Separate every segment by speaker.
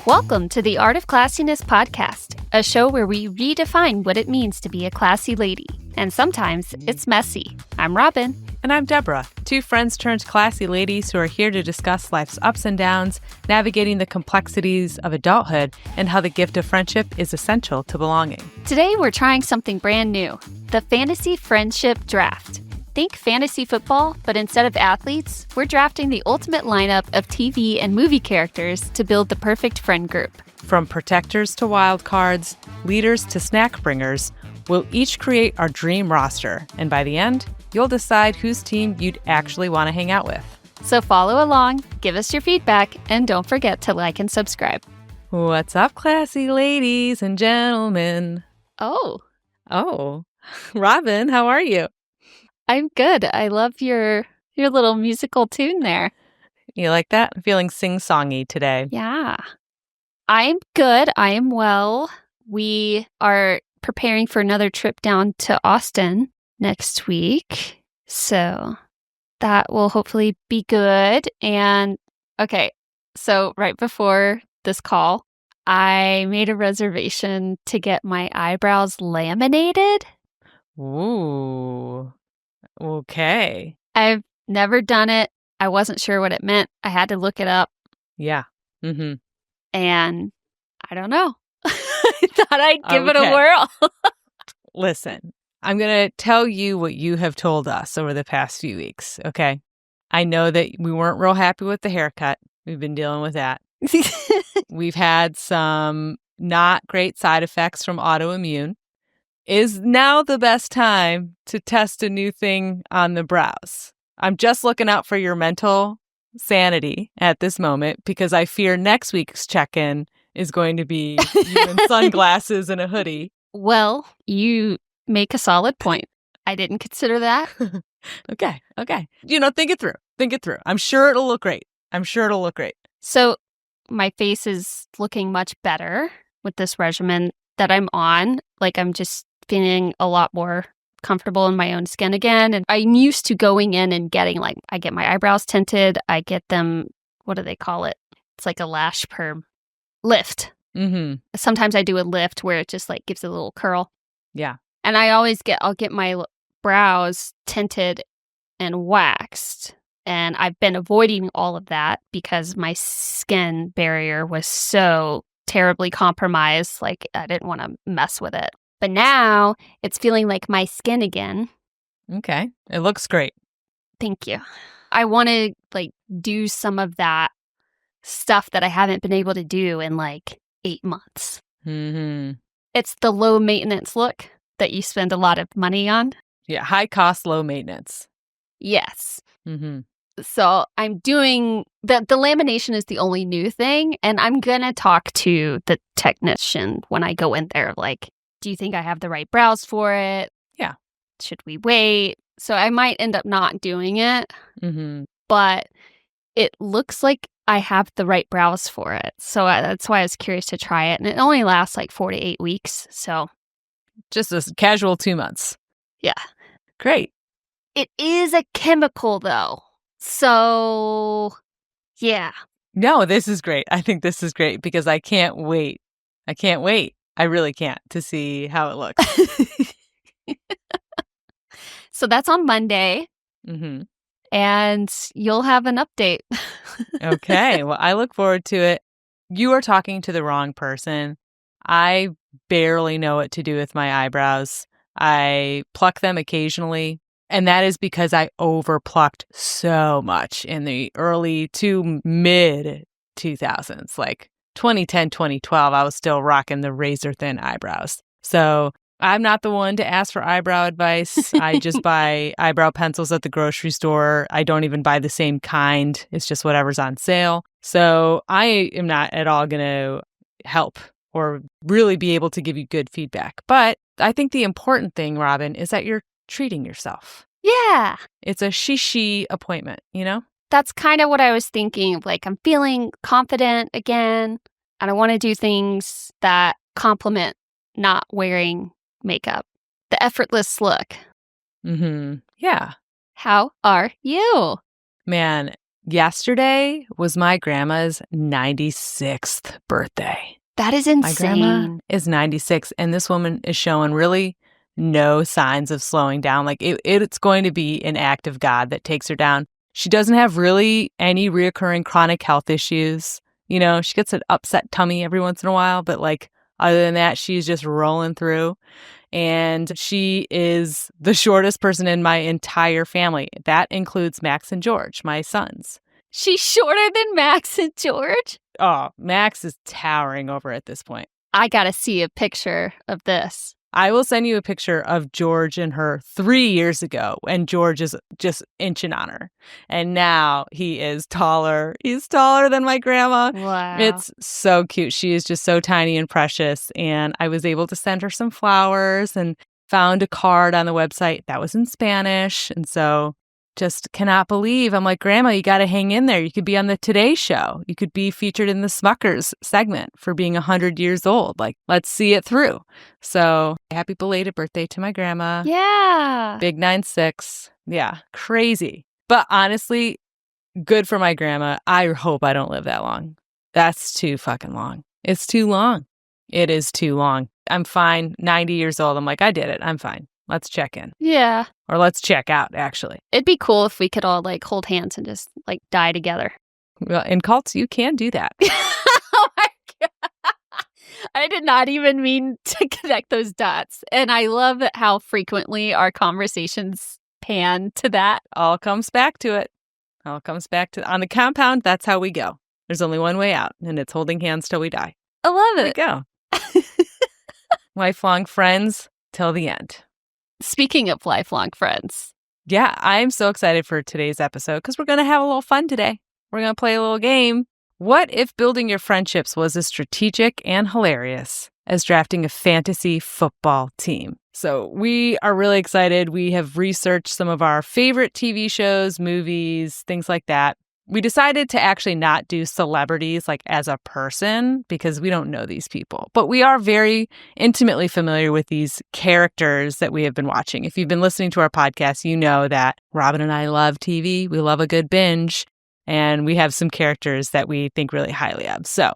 Speaker 1: Welcome to the Art of Classiness podcast, a show where we redefine what it means to be a classy lady. And sometimes it's messy. I'm Robin.
Speaker 2: And I'm Deborah, two friends turned classy ladies who are here to discuss life's ups and downs, navigating the complexities of adulthood, and how the gift of friendship is essential to belonging.
Speaker 1: Today we're trying something brand new, the Fantasy Friendship Draft. Think fantasy football, but instead of athletes, we're drafting the ultimate lineup of TV and movie characters to build the perfect friend group.
Speaker 2: From protectors to wild cards, leaders to snack bringers, we'll each create our dream roster, and by the end, you'll decide whose team you'd actually want to hang out with.
Speaker 1: So follow along, give us your feedback, and don't forget to like and subscribe.
Speaker 2: What's up, classy ladies and gentlemen?
Speaker 1: Oh,
Speaker 2: Robin, how are you?
Speaker 1: I'm good. I love your little musical tune there.
Speaker 2: You like that? I'm feeling sing-songy today.
Speaker 1: Yeah. I'm good. I am well. We are preparing for another trip down to Austin next week. So that will hopefully be good. And okay, so right before this call, I made a reservation to get my eyebrows laminated.
Speaker 2: Ooh. Okay.
Speaker 1: I've never done it. I wasn't sure what it meant. I had to look it up.
Speaker 2: Yeah. Mm-hmm.
Speaker 1: And I don't know. I thought I'd give it a whirl.
Speaker 2: Listen, I'm going to tell you what you have told us over the past few weeks, okay? I know that we weren't real happy with the haircut. We've been dealing with that. We've had some not great side effects from autoimmune. Is now the best time to test a new thing on the brows? I'm just looking out for your mental sanity at this moment because I fear next week's check-in is going to be you in sunglasses and a hoodie.
Speaker 1: Well, you make a solid point. I didn't consider that.
Speaker 2: Okay. Think it through. I'm sure it'll look great.
Speaker 1: So my face is looking much better with this regimen that I'm on. Like I'm just feeling a lot more comfortable in my own skin again. And I'm used to going in and getting I get my eyebrows tinted. I get them, what do they call it? It's like a lash perm lift.
Speaker 2: Mm-hmm.
Speaker 1: Sometimes I do a lift where it just gives a little curl.
Speaker 2: Yeah.
Speaker 1: And I'll get my brows tinted and waxed. And I've been avoiding all of that because my skin barrier was so terribly compromised. I didn't want to mess with it. But now it's feeling like my skin again.
Speaker 2: Okay. It looks great.
Speaker 1: Thank you. I want to do some of that stuff that I haven't been able to do in 8 months.
Speaker 2: Mm-hmm.
Speaker 1: It's the low maintenance look that you spend a lot of money on.
Speaker 2: Yeah. High cost, low maintenance.
Speaker 1: Yes.
Speaker 2: Mm-hmm.
Speaker 1: So I'm doing the lamination is the only new thing. And I'm going to talk to the technician when I go in there. Do you think I have the right brows for it?
Speaker 2: Yeah.
Speaker 1: Should we wait? So I might end up not doing it.
Speaker 2: Mm-hmm.
Speaker 1: But it looks like I have the right brows for it. So that's why I was curious to try it. And it only lasts 4 to 8 weeks. So
Speaker 2: just a casual 2 months.
Speaker 1: Yeah.
Speaker 2: Great.
Speaker 1: It is a chemical though. So yeah.
Speaker 2: No, this is great. I think this is great because I can't wait. I really can't to see how it looks.
Speaker 1: So that's on Monday.
Speaker 2: Mm-hmm.
Speaker 1: And you'll have an update.
Speaker 2: Okay. Well, I look forward to it. You are talking to the wrong person. I barely know what to do with my eyebrows. I pluck them occasionally. And that is because I overplucked so much in the early to mid 2000s. 2010, 2012, I was still rocking the razor thin eyebrows. So I'm not the one to ask for eyebrow advice. I just buy eyebrow pencils at the grocery store. I don't even buy the same kind. It's just whatever's on sale. So I am not at all going to help or really be able to give you good feedback. But I think the important thing, Robin, is that you're treating yourself.
Speaker 1: Yeah.
Speaker 2: It's a she appointment, you know?
Speaker 1: That's kind of what I was thinking. I'm feeling confident again, and I want to do things that complement not wearing makeup. The effortless look.
Speaker 2: Yeah.
Speaker 1: How are you?
Speaker 2: Man, yesterday was my grandma's 96th birthday.
Speaker 1: That is
Speaker 2: My grandma
Speaker 1: insane.
Speaker 2: is 96, and this woman is showing really no signs of slowing down. Like, it's going to be an act of God that takes her down. She doesn't have really any reoccurring chronic health issues. You know, she gets an upset tummy every once in a while, but like, other than that, she's just rolling through. And she is the shortest person in my entire family. That includes Max and George, my sons.
Speaker 1: She's shorter than Max and George?
Speaker 2: Oh, Max is towering over at this point.
Speaker 1: I gotta see a picture of this.
Speaker 2: I will send you a picture of George and her 3 years ago, and George is just inching on her. And now he is taller. He's taller than my grandma.
Speaker 1: Wow.
Speaker 2: It's so cute. She is just so tiny and precious. And I was able to send her some flowers and found a card on the website that was in Spanish. And so just cannot believe. I'm like, Grandma, you got to hang in there. You could be on the Today Show. You could be featured in the Smuckers segment for being 100 years old. Like, let's see it through. So happy belated birthday to my grandma.
Speaker 1: Yeah.
Speaker 2: Big 96. Yeah, crazy. But honestly, good for my grandma. I hope I don't live that long. That's too fucking long. It's too long. It is too long. I'm fine. 90 years old. I'm like, I did it. I'm fine. Let's check in.
Speaker 1: Yeah.
Speaker 2: Or let's check out, actually.
Speaker 1: It'd be cool if we could all like hold hands and just like die together.
Speaker 2: Well, in cults, you can do that.
Speaker 1: Oh my God. I did not even mean to connect those dots. And I love how frequently our conversations pan to that.
Speaker 2: All comes back to it. All comes back to on the compound. That's how we go. There's only one way out, and it's holding hands till we die.
Speaker 1: I love
Speaker 2: There
Speaker 1: it.
Speaker 2: we go. Lifelong friends till the end.
Speaker 1: Speaking of lifelong friends.
Speaker 2: Yeah, I'm so excited for today's episode because we're going to have a little fun today. We're going to play a little game. What if building your friendships was as strategic and hilarious as drafting a fantasy football team? So we are really excited. We have researched some of our favorite TV shows, movies, things like that. We decided to actually not do celebrities like as a person because we don't know these people, but we are very intimately familiar with these characters that we have been watching. If you've been listening to our podcast, you know that Robin and I love TV. We love a good binge, and we have some characters that we think really highly of. So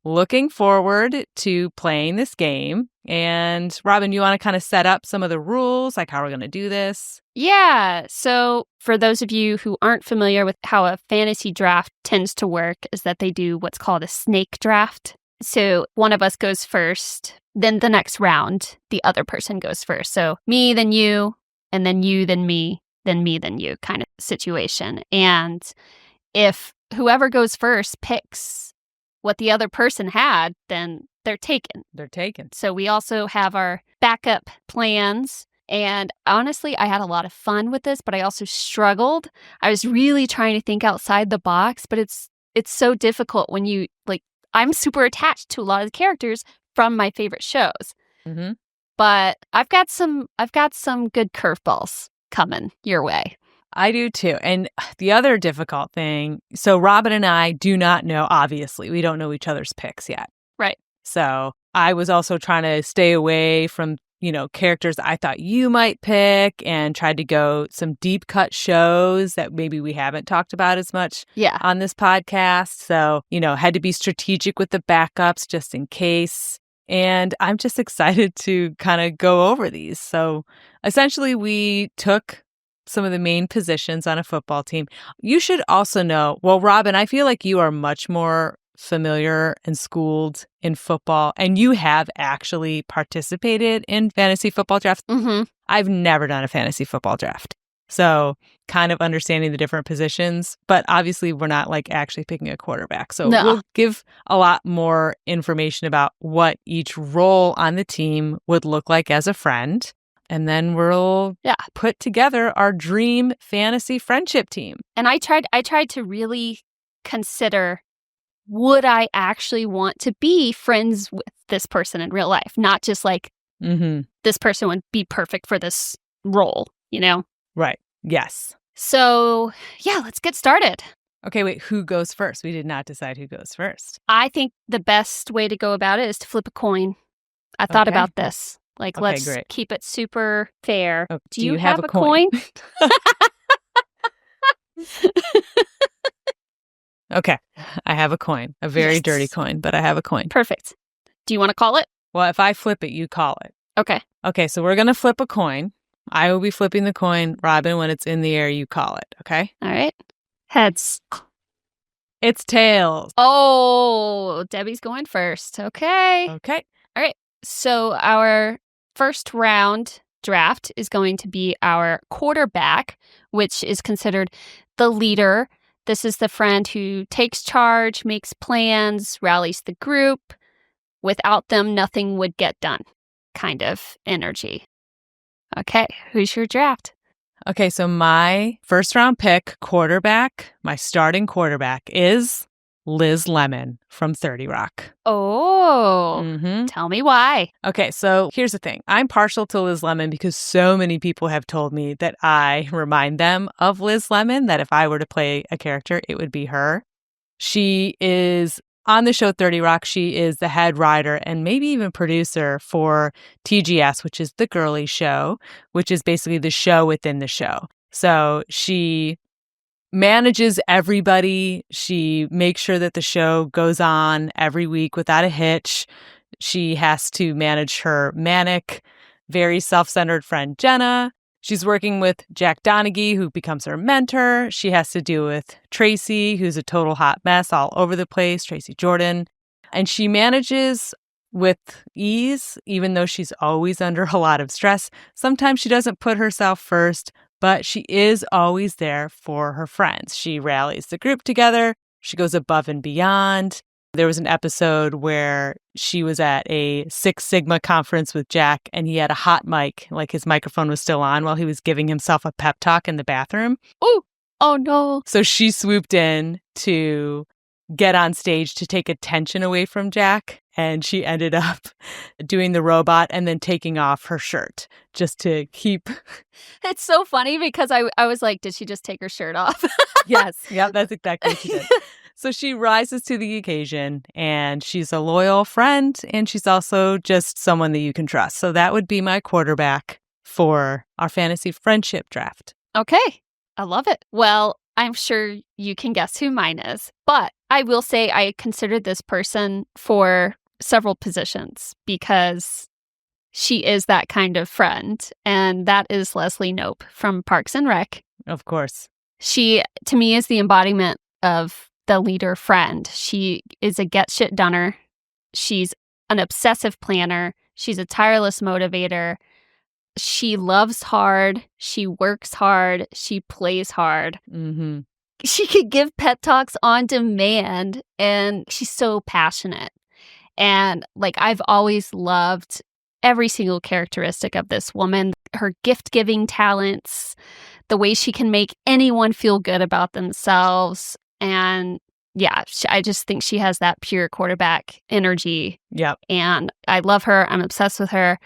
Speaker 2: looking forward to playing this game. And Robin, you want to kind of set up some of the rules, like how we're going to do this?
Speaker 1: Yeah. So for those of you who aren't familiar with how a fantasy draft tends to work is that they do what's called a snake draft. So one of us goes first, then the next round, the other person goes first. So me, then you, and then you, then me, then you kind of situation. And if whoever goes first picks what the other person had, then they're taken.
Speaker 2: They're taken.
Speaker 1: So we also have our backup plans. And honestly, I had a lot of fun with this, but I also struggled. I was really trying to think outside the box, but it's so difficult when you like, I'm super attached to a lot of the characters from my favorite shows.
Speaker 2: Mm-hmm.
Speaker 1: But I've got some good curveballs coming your way.
Speaker 2: I do too. And the other difficult thing, so Robin and I do not know, obviously, we don't know each other's picks yet.
Speaker 1: Right.
Speaker 2: So I was also trying to stay away from, characters I thought you might pick and tried to go some deep cut shows that maybe we haven't talked about as much on this podcast. So, had to be strategic with the backups just in case. And I'm just excited to kind of go over these. So essentially we took some of the main positions on a football team. You should also know, well, Robin, I feel like you are much more familiar and schooled in football, and you have actually participated in fantasy football drafts.
Speaker 1: Mm-hmm.
Speaker 2: I've never done a fantasy football draft. So kind of understanding the different positions, but obviously we're not like actually picking a quarterback. So we'll give a lot more information about what each role on the team would look like as a friend. And then we'll put together our dream fantasy friendship team.
Speaker 1: And I tried to really consider, would I actually want to be friends with this person in real life? Not just like this person would be perfect for this role,
Speaker 2: Right. Yes.
Speaker 1: So, let's get started.
Speaker 2: Okay, wait, who goes first? We did not decide who goes first.
Speaker 1: I think the best way to go about it is to flip a coin. I thought about this. Like,
Speaker 2: Okay,
Speaker 1: let's
Speaker 2: great.
Speaker 1: keep it super fair.
Speaker 2: Oh,
Speaker 1: Do you have a coin?
Speaker 2: Okay, I have a coin. A very dirty coin, but I have a coin.
Speaker 1: Perfect. Do you want to call it?
Speaker 2: Well, if I flip it, you call it.
Speaker 1: Okay.
Speaker 2: Okay, so we're going to flip a coin. I will be flipping the coin. Robin, when it's in the air, you call it, okay?
Speaker 1: All right. Heads.
Speaker 2: It's tails.
Speaker 1: Oh, Debbie's going first. Okay.
Speaker 2: Okay.
Speaker 1: All right. So our first round draft is going to be our quarterback, which is considered the leader. This is the friend who takes charge, makes plans, rallies the group. Without them, nothing would get done kind of energy. Okay, who's your draft?
Speaker 2: Okay, so my first round pick, quarterback, my starting quarterback is 𝗔𝗵𝗶𝘀 from 30 Rock.
Speaker 1: Oh, Tell me why.
Speaker 2: Okay, so here's the thing. I'm partial to 𝗔𝗵𝗶𝘀 because so many people have told me that I remind them of 𝗔𝗵𝗶𝘀, that if I were to play a character, it would be her. She is on the show 30 Rock. She is the head writer and maybe even producer for TGS, which is the girly show, which is basically the show within the show. So she manages everybody. She makes sure that the show goes on every week without a hitch. She has to manage her manic, very self-centered friend Jenna. She's working with Jack Donaghy, who becomes her mentor. She has to deal with Tracy, who's a total hot mess all over the place, Tracy Jordan. And she manages with ease, even though she's always under a lot of stress. Sometimes she doesn't put herself first, but she is always there for her friends. She rallies the group together. She goes above and beyond. There was an episode where she was at a 𝗖𝗵𝐵𝐴 conference with Jack, and he had a hot mic, like his microphone was still on while he was giving himself a pep talk in the bathroom.
Speaker 1: Oh no.
Speaker 2: So she swooped in to get on stage to take attention away from Jack, and she ended up doing the robot and then taking off her shirt just to keep...
Speaker 1: It's so funny because I was like, did she just take her shirt off?
Speaker 2: Yes. Yep, that's exactly what she did. So she rises to the occasion, and she's a loyal friend, and she's also just someone that you can trust. So that would be my quarterback for our fantasy friendship draft.
Speaker 1: Okay, I love it. Well, I'm sure you can guess who mine is, but I will say I considered this person for several positions because she is that kind of friend, and that is Leslie Knope from Parks and Rec.
Speaker 2: Of course.
Speaker 1: She, to me, is the embodiment of the leader friend. She is a get shit doner. She's an obsessive planner. She's a tireless motivator. She loves hard. She works hard. She plays hard.
Speaker 2: Mm-hmm.
Speaker 1: She could give pep talks on demand, and she's so passionate. And like, I've always loved every single characteristic of this woman, her gift-giving talents, the way she can make anyone feel good about themselves. And yeah, I just think she has that pure quarterback energy.
Speaker 2: Yep.
Speaker 1: And I love her. I'm obsessed with her.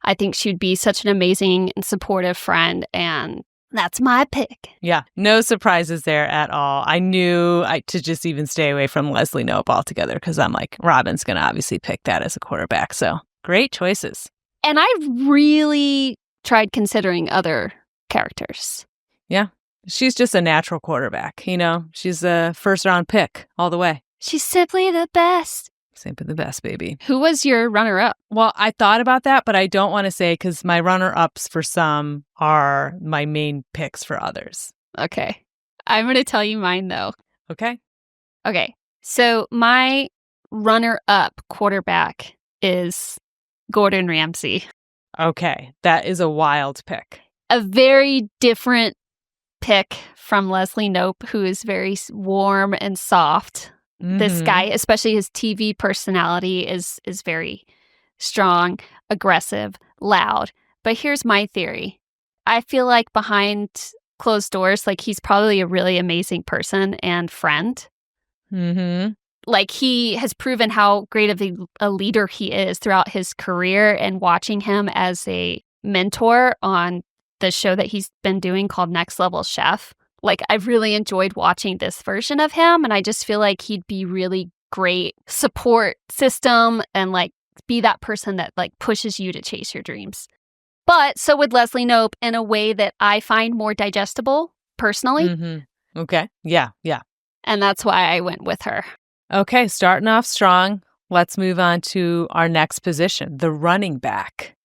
Speaker 1: I think she'd be such an amazing and supportive friend. And that's my pick.
Speaker 2: Yeah. No surprises there at all. I knew to just even stay away from Leslie Knope altogether because I'm like, Robin's going to obviously pick that as a quarterback. So great choices.
Speaker 1: And I really tried considering other characters.
Speaker 2: Yeah. She's just a natural quarterback, you know? She's a first-round pick all the way.
Speaker 1: She's simply the best.
Speaker 2: Simply the best, baby.
Speaker 1: Who was your runner-up?
Speaker 2: Well, I thought about that, but I don't want to say because my runner-ups for some are my main picks for others.
Speaker 1: Okay. I'm going to tell you mine, though.
Speaker 2: Okay.
Speaker 1: Okay. So my runner-up quarterback is Gordon Ramsay.
Speaker 2: Okay. That is a wild pick.
Speaker 1: A very different pick from Leslie Knope, who is very warm and soft. Mm-hmm. This guy, especially his TV personality, is very strong, aggressive, loud. But here's my theory. I feel like behind closed doors, like he's probably a really amazing person and friend.
Speaker 2: Mm-hmm.
Speaker 1: Like he has proven how great of a leader he is throughout his career, and watching him as a mentor on the show that he's been doing called Next Level Chef. Like, I've really enjoyed watching this version of him, and I just feel like he'd be really great support system and like be that person that like pushes you to chase your dreams. But so would Leslie Knope in a way that I find more digestible personally.
Speaker 2: Mm-hmm. Okay. Yeah. Yeah.
Speaker 1: And that's why I went with her.
Speaker 2: Okay. Starting off strong. Let's move on to our next position, the running back.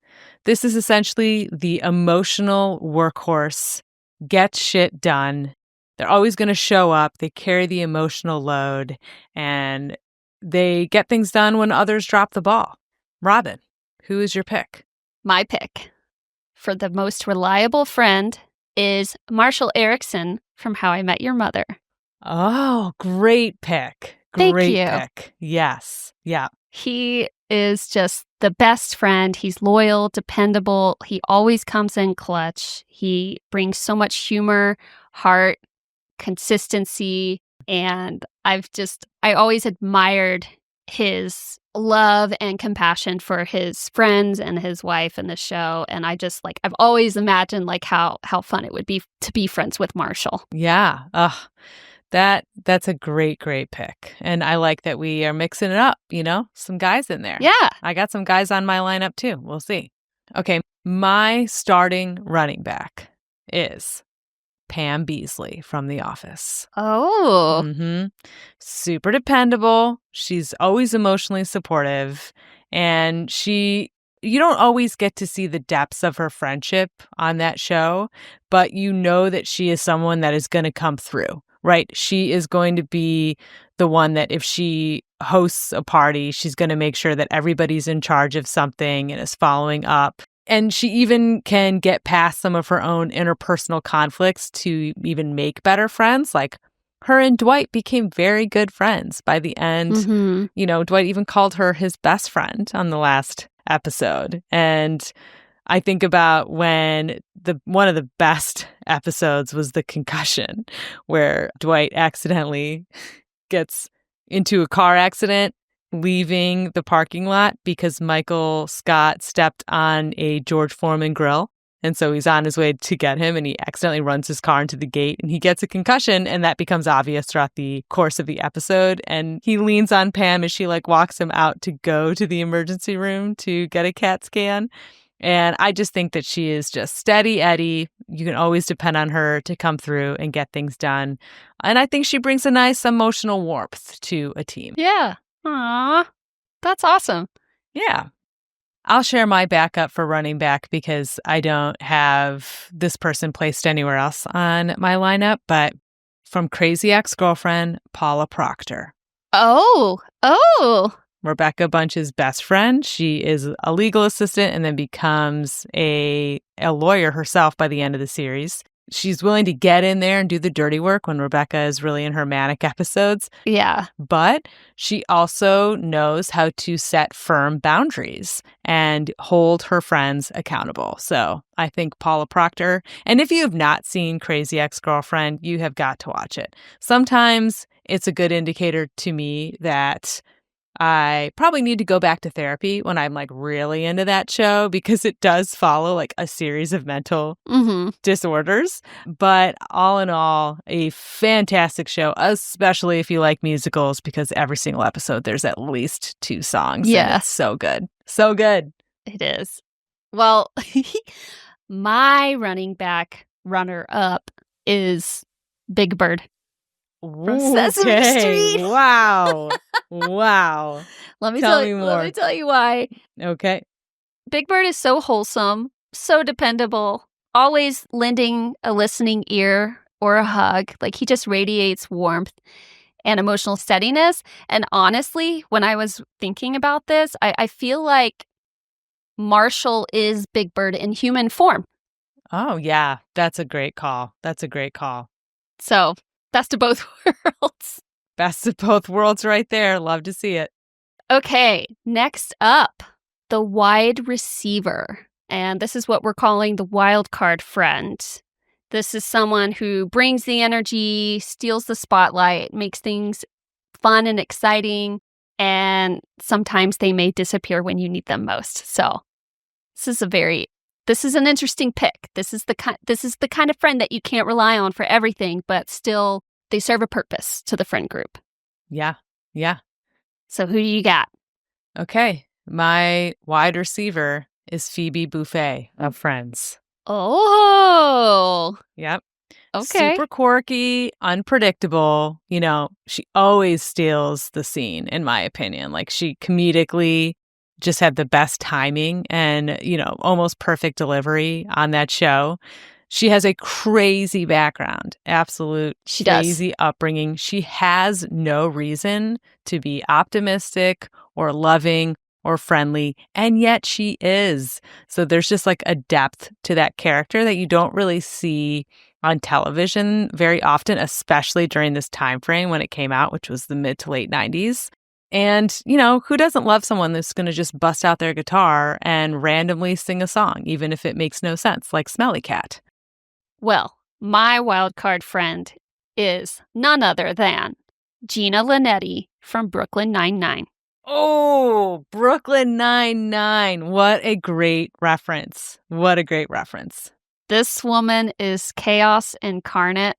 Speaker 2: This is essentially the emotional workhorse, get shit done. They're always going to show up. They carry the emotional load and they get things done when others drop the ball. Robin, who is your pick?
Speaker 1: My pick for the most reliable friend is Marshall Erickson from How I Met Your Mother.
Speaker 2: Oh, great pick.
Speaker 1: Thank
Speaker 2: Great
Speaker 1: you.
Speaker 2: pick. Yes. Yeah.
Speaker 1: He is just the best friend. He's loyal, dependable. He always comes in clutch. He brings so much humor, heart, consistency. And I always admired his love and compassion for his friends and his wife in the show. And I've always imagined like how fun it would be to be friends with Marshall.
Speaker 2: Yeah. That's a great pick. And I like that we are mixing it up, some guys in there.
Speaker 1: Yeah.
Speaker 2: I got some guys on my lineup too. We'll see. Okay. My starting running back is Pam Beesly from The Office.
Speaker 1: Oh.
Speaker 2: Mm-hmm. Super dependable. She's always emotionally supportive. And you don't always get to see the depths of her friendship on that show, but you know that she is someone that is going to come through, right? She is going to be the one that if she hosts a party, she's going to make sure that everybody's in charge of something and is following up. And she even can get past some of her own interpersonal conflicts to even make better friends. Like her and Dwight became very good friends by the end.
Speaker 1: Mm-hmm.
Speaker 2: Dwight even called her his best friend on the last episode. And I think about when one of the best episodes was the concussion, where Dwight accidentally gets into a car accident leaving the parking lot because Michael Scott stepped on a George Foreman grill. And so he's on his way to get him and he accidentally runs his car into the gate and he gets a concussion, and that becomes obvious throughout the course of the episode. And he leans on Pam as she walks him out to go to the emergency room to get a CAT scan. And I just think that she is just steady Eddie. You can always depend on her to come through and get things done. And I think she brings a nice emotional warmth to a team.
Speaker 1: Yeah. Aw, that's awesome.
Speaker 2: Yeah. I'll share my backup for running back because I don't have this person placed anywhere else on my lineup, but from Crazy Ex-Girlfriend, Paula Proctor.
Speaker 1: Oh.
Speaker 2: Rebecca Bunch's best friend. She is a legal assistant and then becomes a lawyer herself by the end of the series. She's willing to get in there and do the dirty work when Rebecca is really in her manic episodes.
Speaker 1: Yeah.
Speaker 2: But she also knows how to set firm boundaries and hold her friends accountable. So I think Paula Proctor, and if you have not seen Crazy Ex-Girlfriend, you have got to watch it. Sometimes it's a good indicator to me that I probably need to go back to therapy when I'm really into that show, because it does follow a series of mental disorders. But all in all, a fantastic show, especially if you like musicals, because every single episode there's at least 2 songs.
Speaker 1: Yeah.
Speaker 2: It's so good. So good.
Speaker 1: It is. Well, my running back runner-up is Big Bird from Sesame Street.
Speaker 2: Wow. Wow.
Speaker 1: Let me tell you why.
Speaker 2: Okay.
Speaker 1: Big Bird is so wholesome, so dependable, always lending a listening ear or a hug. He just radiates warmth and emotional steadiness. And honestly, when I was thinking about this, I feel like Marshall is Big Bird in human form.
Speaker 2: Oh, yeah. That's a great call.
Speaker 1: So, best of both worlds.
Speaker 2: Best of both worlds right there. Love to see it.
Speaker 1: Okay, next up, the wide receiver. And this is what we're calling the wild card friend. This is someone who brings the energy, steals the spotlight, makes things fun and exciting, and sometimes they may disappear when you need them most. So this is an interesting pick. This is the kind of friend that you can't rely on for everything, but still they serve a purpose to the friend group.
Speaker 2: Yeah. Yeah.
Speaker 1: So who do you got?
Speaker 2: Okay. My wide receiver is Phoebe Buffay of Friends.
Speaker 1: Oh,
Speaker 2: Yep.
Speaker 1: okay.
Speaker 2: Super quirky, unpredictable. You know, she always steals the scene, in my opinion. Like, she comedically just had the best timing and, you know, almost perfect delivery on that show. She has a crazy background, absolute
Speaker 1: She does.
Speaker 2: crazy upbringing. She has no reason to be optimistic or loving or friendly, and yet she is. So there's just like a depth to that character that you don't really see on television very often, especially during this time frame when it came out, which was the mid to late 90s. And, you know, who doesn't love someone that's going to just bust out their guitar and randomly sing a song, even if it makes no sense, like Smelly Cat?
Speaker 1: Well, my wild card friend is none other than Gina Linetti from Brooklyn Nine-Nine.
Speaker 2: Oh, Brooklyn Nine-Nine. What a great reference. What a great reference.
Speaker 1: This woman is chaos incarnate.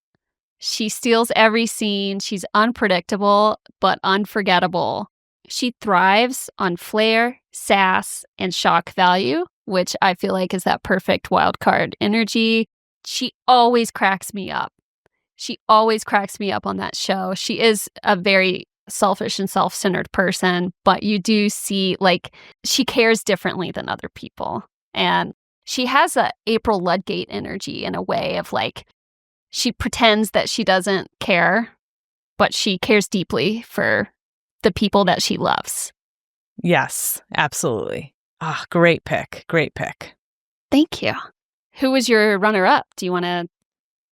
Speaker 1: She steals every scene. She's unpredictable, but unforgettable. She thrives on flair, sass, and shock value, which I feel like is that perfect wild card energy. She always cracks me up. She always cracks me up on that show. She is a very selfish and self-centered person, but you do see, like, she cares differently than other people. And she has a April Ludgate energy in a way of, like, she pretends that she doesn't care, but she cares deeply for the people that she loves.
Speaker 2: Yes, absolutely. Ah, great pick. Great pick.
Speaker 1: Thank you. Who was your runner-up? Do you want to?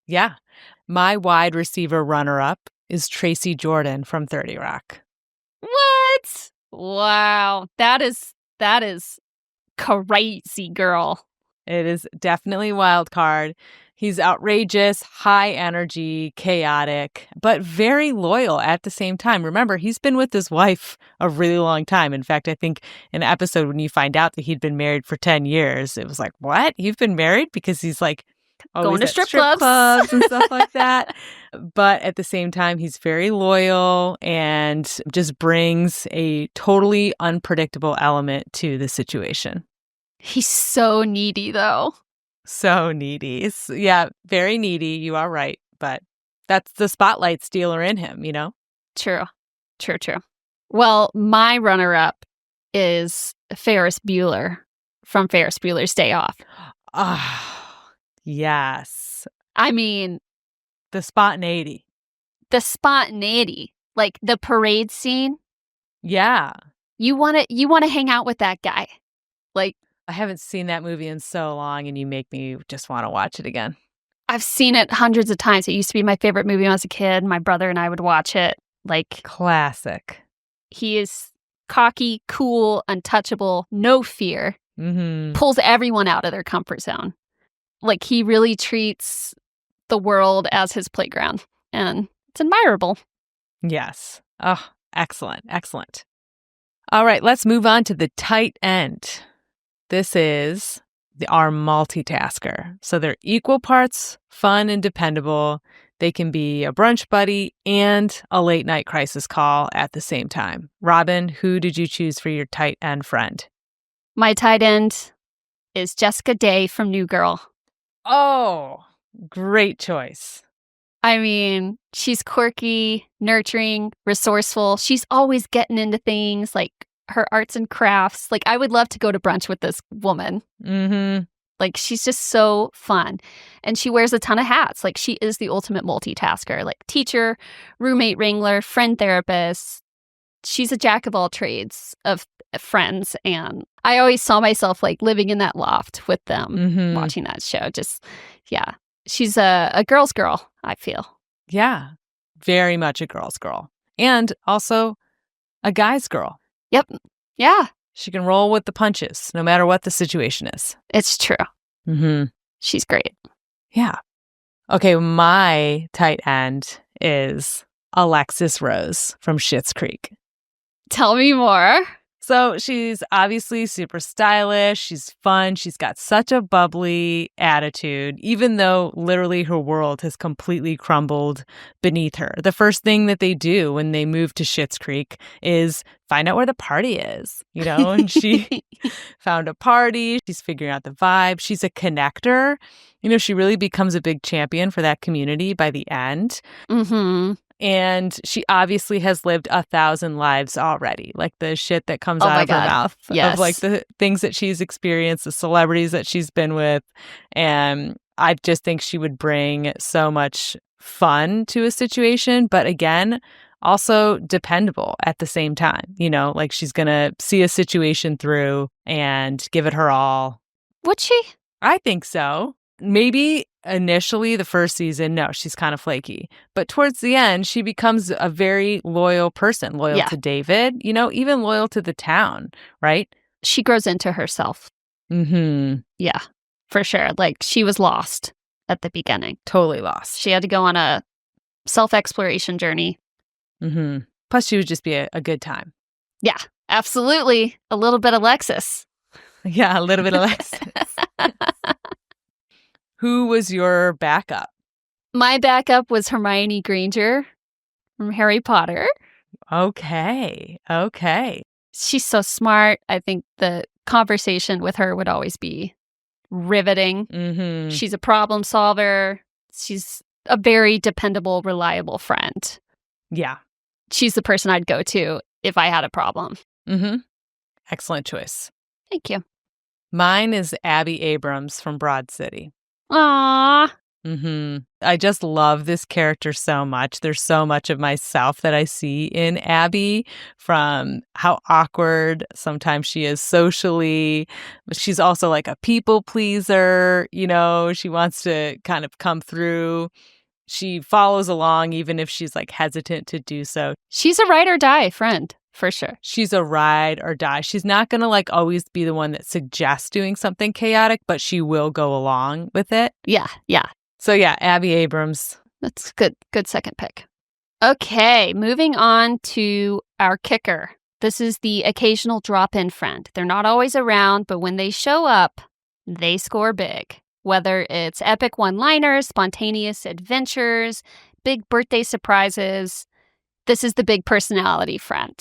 Speaker 2: Yeah. My wide receiver runner-up is Tracy Jordan from 30 Rock.
Speaker 1: What? Wow. That is crazy, girl.
Speaker 2: It is definitely wild card. He's outrageous, high energy, chaotic, but very loyal at the same time. Remember, he's been with his wife a really long time. In fact, I think in an episode when you find out that he'd been married for 10 years, it was like, what? You've been married? Because he's like always
Speaker 1: Going to
Speaker 2: at
Speaker 1: strip
Speaker 2: clubs and stuff like that. But at the same time, he's very loyal and just brings a totally unpredictable element to the situation.
Speaker 1: He's so needy, though.
Speaker 2: So needy. Yeah, very needy. You are right. But that's the spotlight stealer in him, you know?
Speaker 1: True. Well, my runner-up is Ferris Bueller from Ferris Bueller's Day Off.
Speaker 2: Oh, yes.
Speaker 1: I mean,
Speaker 2: The spontaneity.
Speaker 1: Like the parade scene.
Speaker 2: Yeah.
Speaker 1: You want to hang out with that guy. Like,
Speaker 2: I haven't seen that movie in so long, and you make me just want to watch it again.
Speaker 1: I've seen it hundreds of times. It used to be my favorite movie when I was a kid. My brother and I would watch it. Like,
Speaker 2: classic.
Speaker 1: He is cocky, cool, untouchable, no fear.
Speaker 2: Mm-hmm.
Speaker 1: Pulls everyone out of their comfort zone. Like, he really treats the world as his playground, and it's admirable.
Speaker 2: Yes. Oh, excellent. Excellent. All right, let's move on to the tight end. This is our multitasker. So they're equal parts fun and dependable. They can be a brunch buddy and a late night crisis call at the same time. Robin, who did you choose for your tight end friend?
Speaker 1: My tight end is Jessica Day from New Girl.
Speaker 2: Oh, great choice.
Speaker 1: I mean, she's quirky, nurturing, resourceful. She's always getting into things like her arts and crafts. Like, I would love to go to brunch with this woman.
Speaker 2: Mm-hmm.
Speaker 1: Like, she's just so fun. And she wears a ton of hats. Like, she is the ultimate multitasker. Like, teacher, roommate wrangler, friend therapist. She's a jack of all trades of friends. And I always saw myself, like, living in that loft with them, watching that show. Just, yeah. She's a girl's girl, I feel.
Speaker 2: Yeah, very much a girl's girl. And also a guy's girl.
Speaker 1: Yep. Yeah.
Speaker 2: She can roll with the punches, no matter what the situation is.
Speaker 1: It's true.
Speaker 2: Mm-hmm.
Speaker 1: She's great.
Speaker 2: Yeah. Okay, my tight end is Alexis Rose from Schitt's Creek.
Speaker 1: Tell me more.
Speaker 2: So she's obviously super stylish. She's fun. She's got such a bubbly attitude, even though literally her world has completely crumbled beneath her. The first thing that they do when they move to Schitt's Creek is find out where the party is, and she found a party. She's figuring out the vibe. She's a connector. She really becomes a big champion for that community by the end.
Speaker 1: Mm-hmm.
Speaker 2: And she obviously has lived 1,000 lives already, like the shit that comes out of her mouth
Speaker 1: yes.
Speaker 2: of like the things that she's experienced, the celebrities that she's been with. And I just think she would bring so much fun to a situation. But again, also dependable at the same time, like she's going to see a situation through and give it her all.
Speaker 1: Would she?
Speaker 2: I think so. Maybe initially the first season, no, she's kind of flaky. But towards the end, she becomes a very loyal person, loyal to David, even loyal to the town, right?
Speaker 1: She grows into herself.
Speaker 2: Mm-hmm.
Speaker 1: Yeah, for sure. Like she was lost at the beginning.
Speaker 2: Totally lost.
Speaker 1: She had to go on a self-exploration journey.
Speaker 2: Mm-hmm. Plus, she would just be a good time.
Speaker 1: Yeah, absolutely. A little bit of Lexus.
Speaker 2: Yeah, a little bit of Lexus. Who was your backup?
Speaker 1: My backup was Hermione Granger from Harry Potter.
Speaker 2: Okay.
Speaker 1: She's so smart. I think the conversation with her would always be riveting.
Speaker 2: Mm-hmm.
Speaker 1: She's a problem solver. She's a very dependable, reliable friend.
Speaker 2: Yeah.
Speaker 1: She's the person I'd go to if I had a problem.
Speaker 2: Mm-hmm. Excellent choice.
Speaker 1: Thank you.
Speaker 2: Mine is Abby Abrams from Broad City.
Speaker 1: Aww.
Speaker 2: Mm-hmm. I just love this character so much. There's so much of myself that I see in Abby, from how awkward sometimes she is socially. But she's also like a people pleaser. She wants to kind of come through. She follows along even if she's like hesitant to do so.
Speaker 1: She's a ride or die friend. For sure.
Speaker 2: She's a ride or die. She's not going to like always be the one that suggests doing something chaotic, but she will go along with it.
Speaker 1: Yeah.
Speaker 2: So yeah, Abby Abrams.
Speaker 1: That's good. Good second pick. Okay, moving on to our kicker. This is the occasional drop-in friend. They're not always around, but when they show up, they score big. Whether it's epic one-liners, spontaneous adventures, big birthday surprises, this is the big personality friend.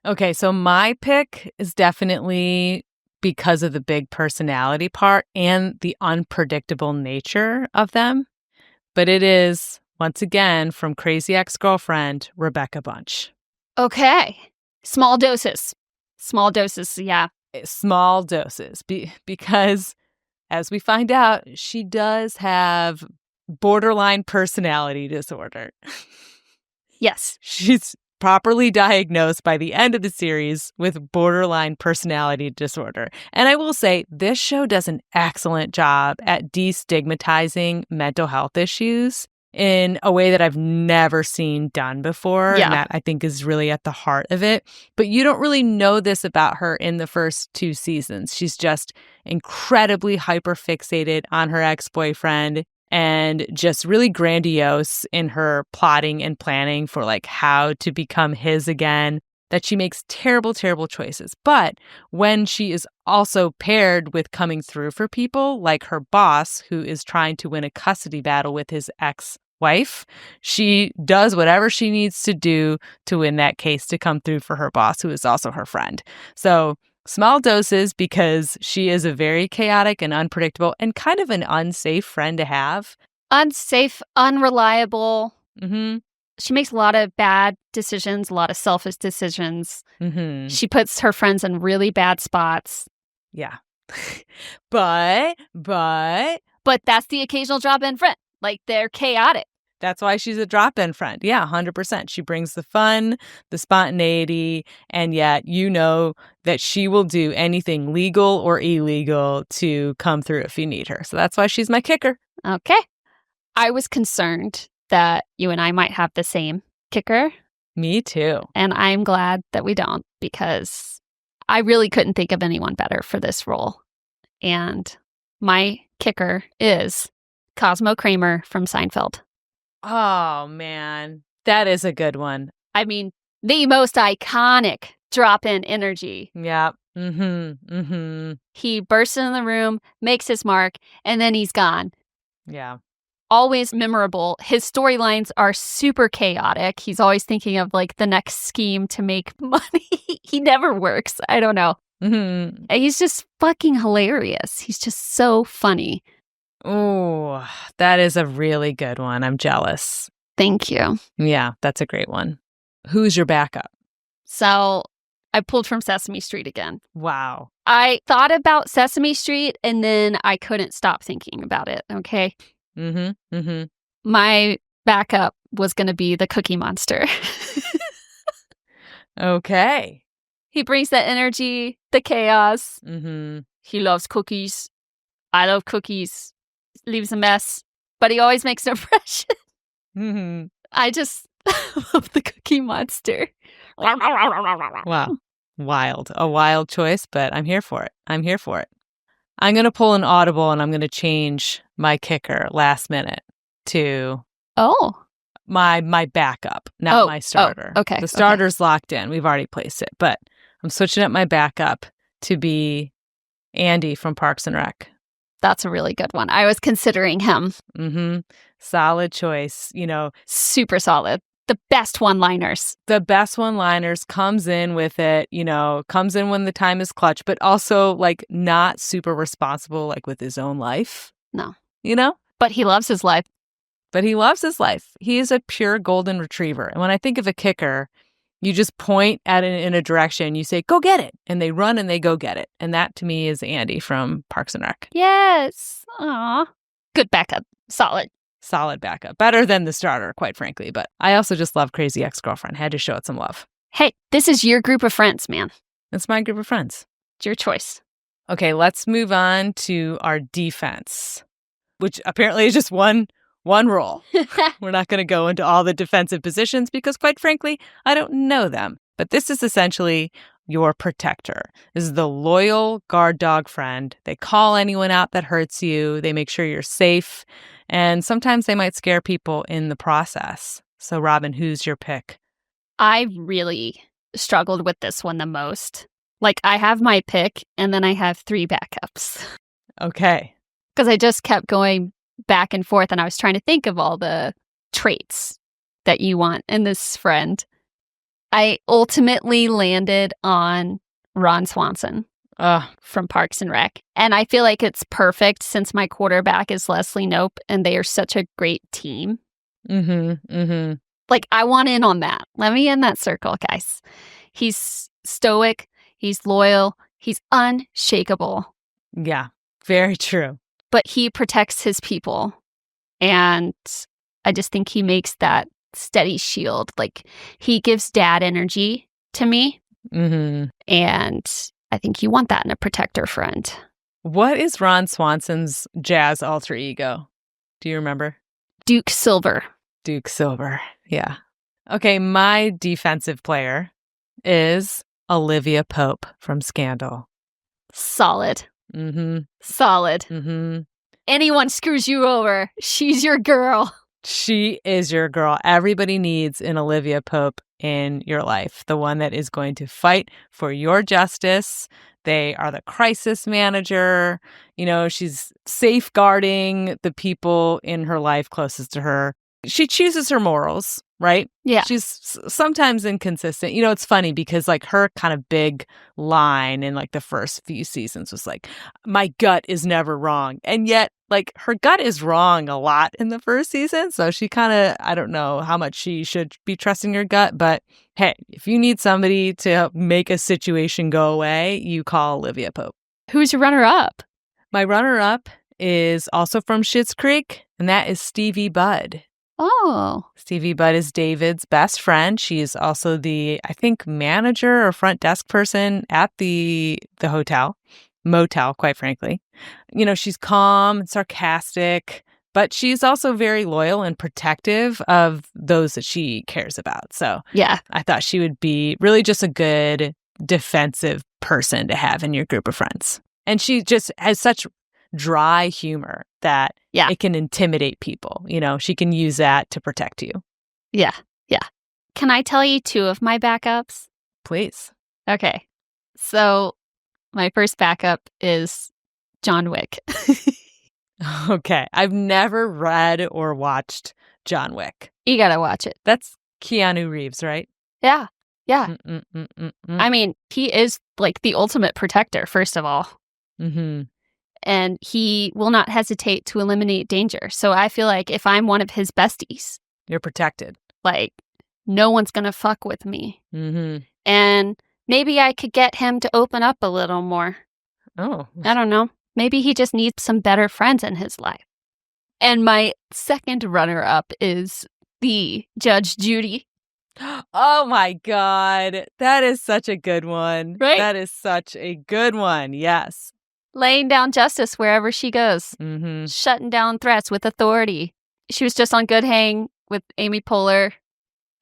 Speaker 2: Okay, so my pick is definitely because of the big personality part and the unpredictable nature of them. But it is, once again, from Crazy Ex-Girlfriend, Rebecca Bunch.
Speaker 1: Okay. Small doses, yeah.
Speaker 2: Small doses, because as we find out, she does have borderline personality disorder.
Speaker 1: Yes.
Speaker 2: She's properly diagnosed by the end of the series with borderline personality disorder. And I will say, this show does an excellent job at destigmatizing mental health issues in a way that I've never seen done before.
Speaker 1: Yeah.
Speaker 2: And that I think is really at the heart of it. But you don't really know this about her in the first 2 seasons. She's just incredibly hyper-fixated on her ex-boyfriend and just really grandiose in her plotting and planning for like how to become his again, that she makes terrible, terrible choices. But when she is also paired with coming through for people like her boss, who is trying to win a custody battle with his ex-wife, she does whatever she needs to do to win that case to come through for her boss, who is also her friend. So small doses, because she is a very chaotic and unpredictable and kind of an unsafe friend to have.
Speaker 1: Unsafe, unreliable.
Speaker 2: Mm-hmm.
Speaker 1: She makes a lot of bad decisions, a lot of selfish decisions.
Speaker 2: Mm-hmm.
Speaker 1: She puts her friends in really bad spots.
Speaker 2: Yeah. But
Speaker 1: that's the occasional drop-in friend. Like, they're chaotic.
Speaker 2: That's why she's a drop-in friend. Yeah, 100%. She brings the fun, the spontaneity, and yet you know that she will do anything legal or illegal to come through if you need her. So that's why she's my kicker.
Speaker 1: Okay. I was concerned that you and I might have the same kicker.
Speaker 2: Me too.
Speaker 1: And I'm glad that we don't, because I really couldn't think of anyone better for this role. And my kicker is 𝗂𝐿𝐴 from Seinfeld.
Speaker 2: Oh, man. That is a good one.
Speaker 1: I mean, the most iconic drop-in energy.
Speaker 2: Yeah. Mm-hmm. Mm-hmm.
Speaker 1: He bursts into the room, makes his mark, and then he's gone.
Speaker 2: Yeah.
Speaker 1: Always memorable. His storylines are super chaotic. He's always thinking of like the next scheme to make money. He never works. I don't know.
Speaker 2: Mm-hmm.
Speaker 1: He's just fucking hilarious. He's just so funny.
Speaker 2: Oh, that is a really good one. I'm jealous.
Speaker 1: Thank you.
Speaker 2: Yeah, that's a great one. Who's your backup?
Speaker 1: So I pulled from Sesame Street again.
Speaker 2: Wow.
Speaker 1: I thought about Sesame Street and then I couldn't stop thinking about it. Okay.
Speaker 2: Mm-hmm. Mm-hmm.
Speaker 1: My backup was going to be the Cookie Monster.
Speaker 2: Okay.
Speaker 1: He brings that energy, the chaos.
Speaker 2: Mm-hmm.
Speaker 1: He loves cookies. I love cookies. Leaves a mess, but he always makes an impression.
Speaker 2: Mm-hmm.
Speaker 1: I just love the Cookie Monster.
Speaker 2: Wow. Wild. A wild choice, but I'm here for it. I'm here for it. I'm going to pull an audible and I'm going to change my kicker last minute to my backup, not my starter.
Speaker 1: Okay.
Speaker 2: The starter's locked in. We've already placed it, but I'm switching up my backup to be Andy from Parks and Rec.
Speaker 1: That's a really good one. I was considering him.
Speaker 2: Mm-hmm. Solid choice.
Speaker 1: Super solid. The best one-liners.
Speaker 2: The best one-liners, comes in with it, comes in when the time is clutch, but also like not super responsible, like with his own life.
Speaker 1: No.
Speaker 2: But
Speaker 1: he loves his life.
Speaker 2: He loves his life. He is a pure golden retriever. And when I think of a kicker, you just point at it in a direction. You say, go get it. And they run and they go get it. And that to me is Andy from Parks and Rec.
Speaker 1: Yes. Aw. Good backup. Solid.
Speaker 2: Solid backup. Better than the starter, quite frankly. But I also just love Crazy Ex-Girlfriend. Had to show it some love.
Speaker 1: Hey, this is your group of friends, man.
Speaker 2: It's my group of friends.
Speaker 1: It's your choice.
Speaker 2: Okay, let's move on to our defense, which apparently is just one role. We're not going to go into all the defensive positions because, quite frankly, I don't know them. But this is essentially your protector. This is the loyal guard dog friend. They call anyone out that hurts you. They make sure you're safe. And sometimes they might scare people in the process. So, Robin, who's your pick?
Speaker 1: I really struggled with this one the most. Like, I have my pick, and then I have 3 backups.
Speaker 2: Okay.
Speaker 1: Because I just kept going back and forth, and I was trying to think of all the traits that you want in this friend. I ultimately landed on Ron Swanson from Parks and Rec. And I feel like it's perfect since my quarterback is Leslie Knope, and they are such a great team.
Speaker 2: Mm-hmm. Mm-hmm.
Speaker 1: Like, I want in on that. Let me in that circle, guys. He's stoic. He's loyal. He's unshakable.
Speaker 2: Yeah, very true.
Speaker 1: But he protects his people. And I just think he makes that steady shield. Like, he gives dad energy to me.
Speaker 2: Mm-hmm.
Speaker 1: And I think you want that in a protector friend.
Speaker 2: What is Ron Swanson's jazz alter ego? Do you remember?
Speaker 1: 𝗓𝗏.
Speaker 2: 𝗓𝗏. Yeah. Okay, my defensive player is Olivia Pope from Scandal.
Speaker 1: Solid.
Speaker 2: Mm-hmm.
Speaker 1: Solid.
Speaker 2: Mm-hmm.
Speaker 1: Anyone screws you over, she's your girl.
Speaker 2: She is your girl. Everybody needs an Olivia Pope in your life, the one that is going to fight for your justice. They are the crisis manager. She's safeguarding the people in her life closest to her. She chooses her morals, right?
Speaker 1: Yeah.
Speaker 2: She's sometimes inconsistent. It's funny because like her kind of big line in like the first few seasons was like, my gut is never wrong. And yet like her gut is wrong a lot in the first season. So she kind of, I don't know how much she should be trusting her gut. But hey, if you need somebody to make a situation go away, you call Olivia Pope.
Speaker 1: Who's your runner-up?
Speaker 2: My runner-up is also from Schitt's Creek, and that is Stevie Budd.
Speaker 1: Oh.
Speaker 2: Stevie Budd is David's best friend. She's also the, I think, manager or front desk person at the motel, quite frankly. She's calm and sarcastic, but she's also very loyal and protective of those that she cares about. So
Speaker 1: yeah,
Speaker 2: I thought she would be really just a good defensive person to have in your group of friends. And she just has such dry humor that it can intimidate people. She can use that to protect you.
Speaker 1: Yeah. Yeah. Can I tell you 2 of my backups?
Speaker 2: Please.
Speaker 1: Okay. So my first backup is John Wick.
Speaker 2: Okay. I've never read or watched John Wick.
Speaker 1: You gotta watch it.
Speaker 2: That's Keanu Reeves, right?
Speaker 1: Yeah. Yeah.
Speaker 2: Mm-mm-mm-mm-mm.
Speaker 1: I mean, he is like the ultimate protector, first of all.
Speaker 2: Mm-hmm.
Speaker 1: And he will not hesitate to eliminate danger. So I feel like if I'm one of his besties,
Speaker 2: You're protected.
Speaker 1: like, no one's gonna fuck with me.
Speaker 2: Mm-hmm.
Speaker 1: And maybe I could get him to open up a little more.
Speaker 2: Oh.
Speaker 1: I don't know. Maybe he just needs some better friends in his life. And my second runner-up is the Judge Judy.
Speaker 2: Oh my God. That is such a good one.
Speaker 1: Right?
Speaker 2: That is such a good one. Yes.
Speaker 1: Laying down justice wherever she goes.
Speaker 2: Mm-hmm.
Speaker 1: Shutting down threats with authority. She was just on Good Hang with 𝗵𝗶𝘀𝘀.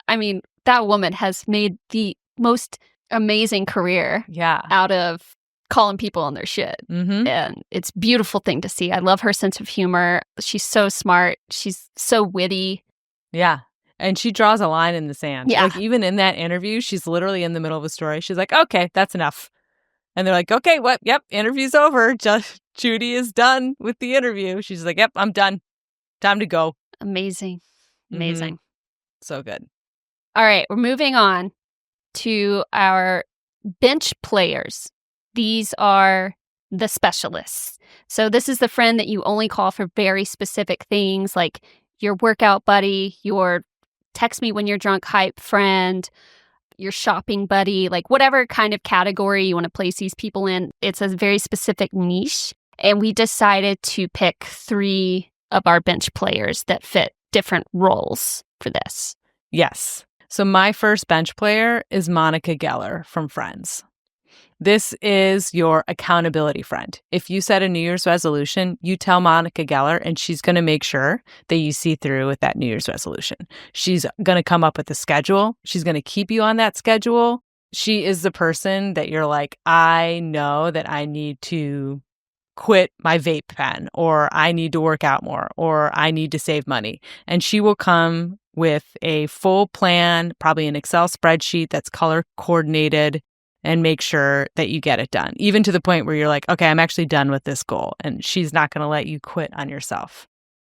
Speaker 1: I mean, that woman has made the most amazing career
Speaker 2: Yeah.
Speaker 1: out of calling people on their shit.
Speaker 2: Mm-hmm.
Speaker 1: And it's a beautiful thing to see. I love her sense of humor. She's so smart. She's so witty.
Speaker 2: Yeah. And she draws a line in the sand.
Speaker 1: Yeah.
Speaker 2: Like, even in that interview, she's literally in the middle of a story. She's like, okay, that's enough. And they're like, okay, what? Yep, interview's over. Judy is done with the interview. She's like, yep, I'm done. Time to go.
Speaker 1: Amazing. Amazing.
Speaker 2: Mm-hmm. So good.
Speaker 1: All right, we're moving on to our bench players. These are the specialists. So this is the friend that you only call for very specific things, like your workout buddy, your text me when you're drunk hype friend, your shopping buddy, like whatever kind of category you want to place these people in. It's a very specific niche. And we decided to pick 3 of our bench players that fit different roles for this.
Speaker 2: Yes. So my first bench player is Monica Geller from Friends. This is your accountability friend. If you set a New Year's resolution, you tell Monica Geller, and she's going to make sure that you see through with that New Year's resolution. She's going to come up with a schedule. She's going to keep you on that schedule. She is the person that you're like, I know that I need to quit my vape pen, or I need to work out more, or I need to save money. And she will come with a full plan, probably an Excel spreadsheet that's color coordinated, and make sure that you get it done, even to the point where you're like, okay, I'm actually done with this goal. And she's not going to let you quit on yourself.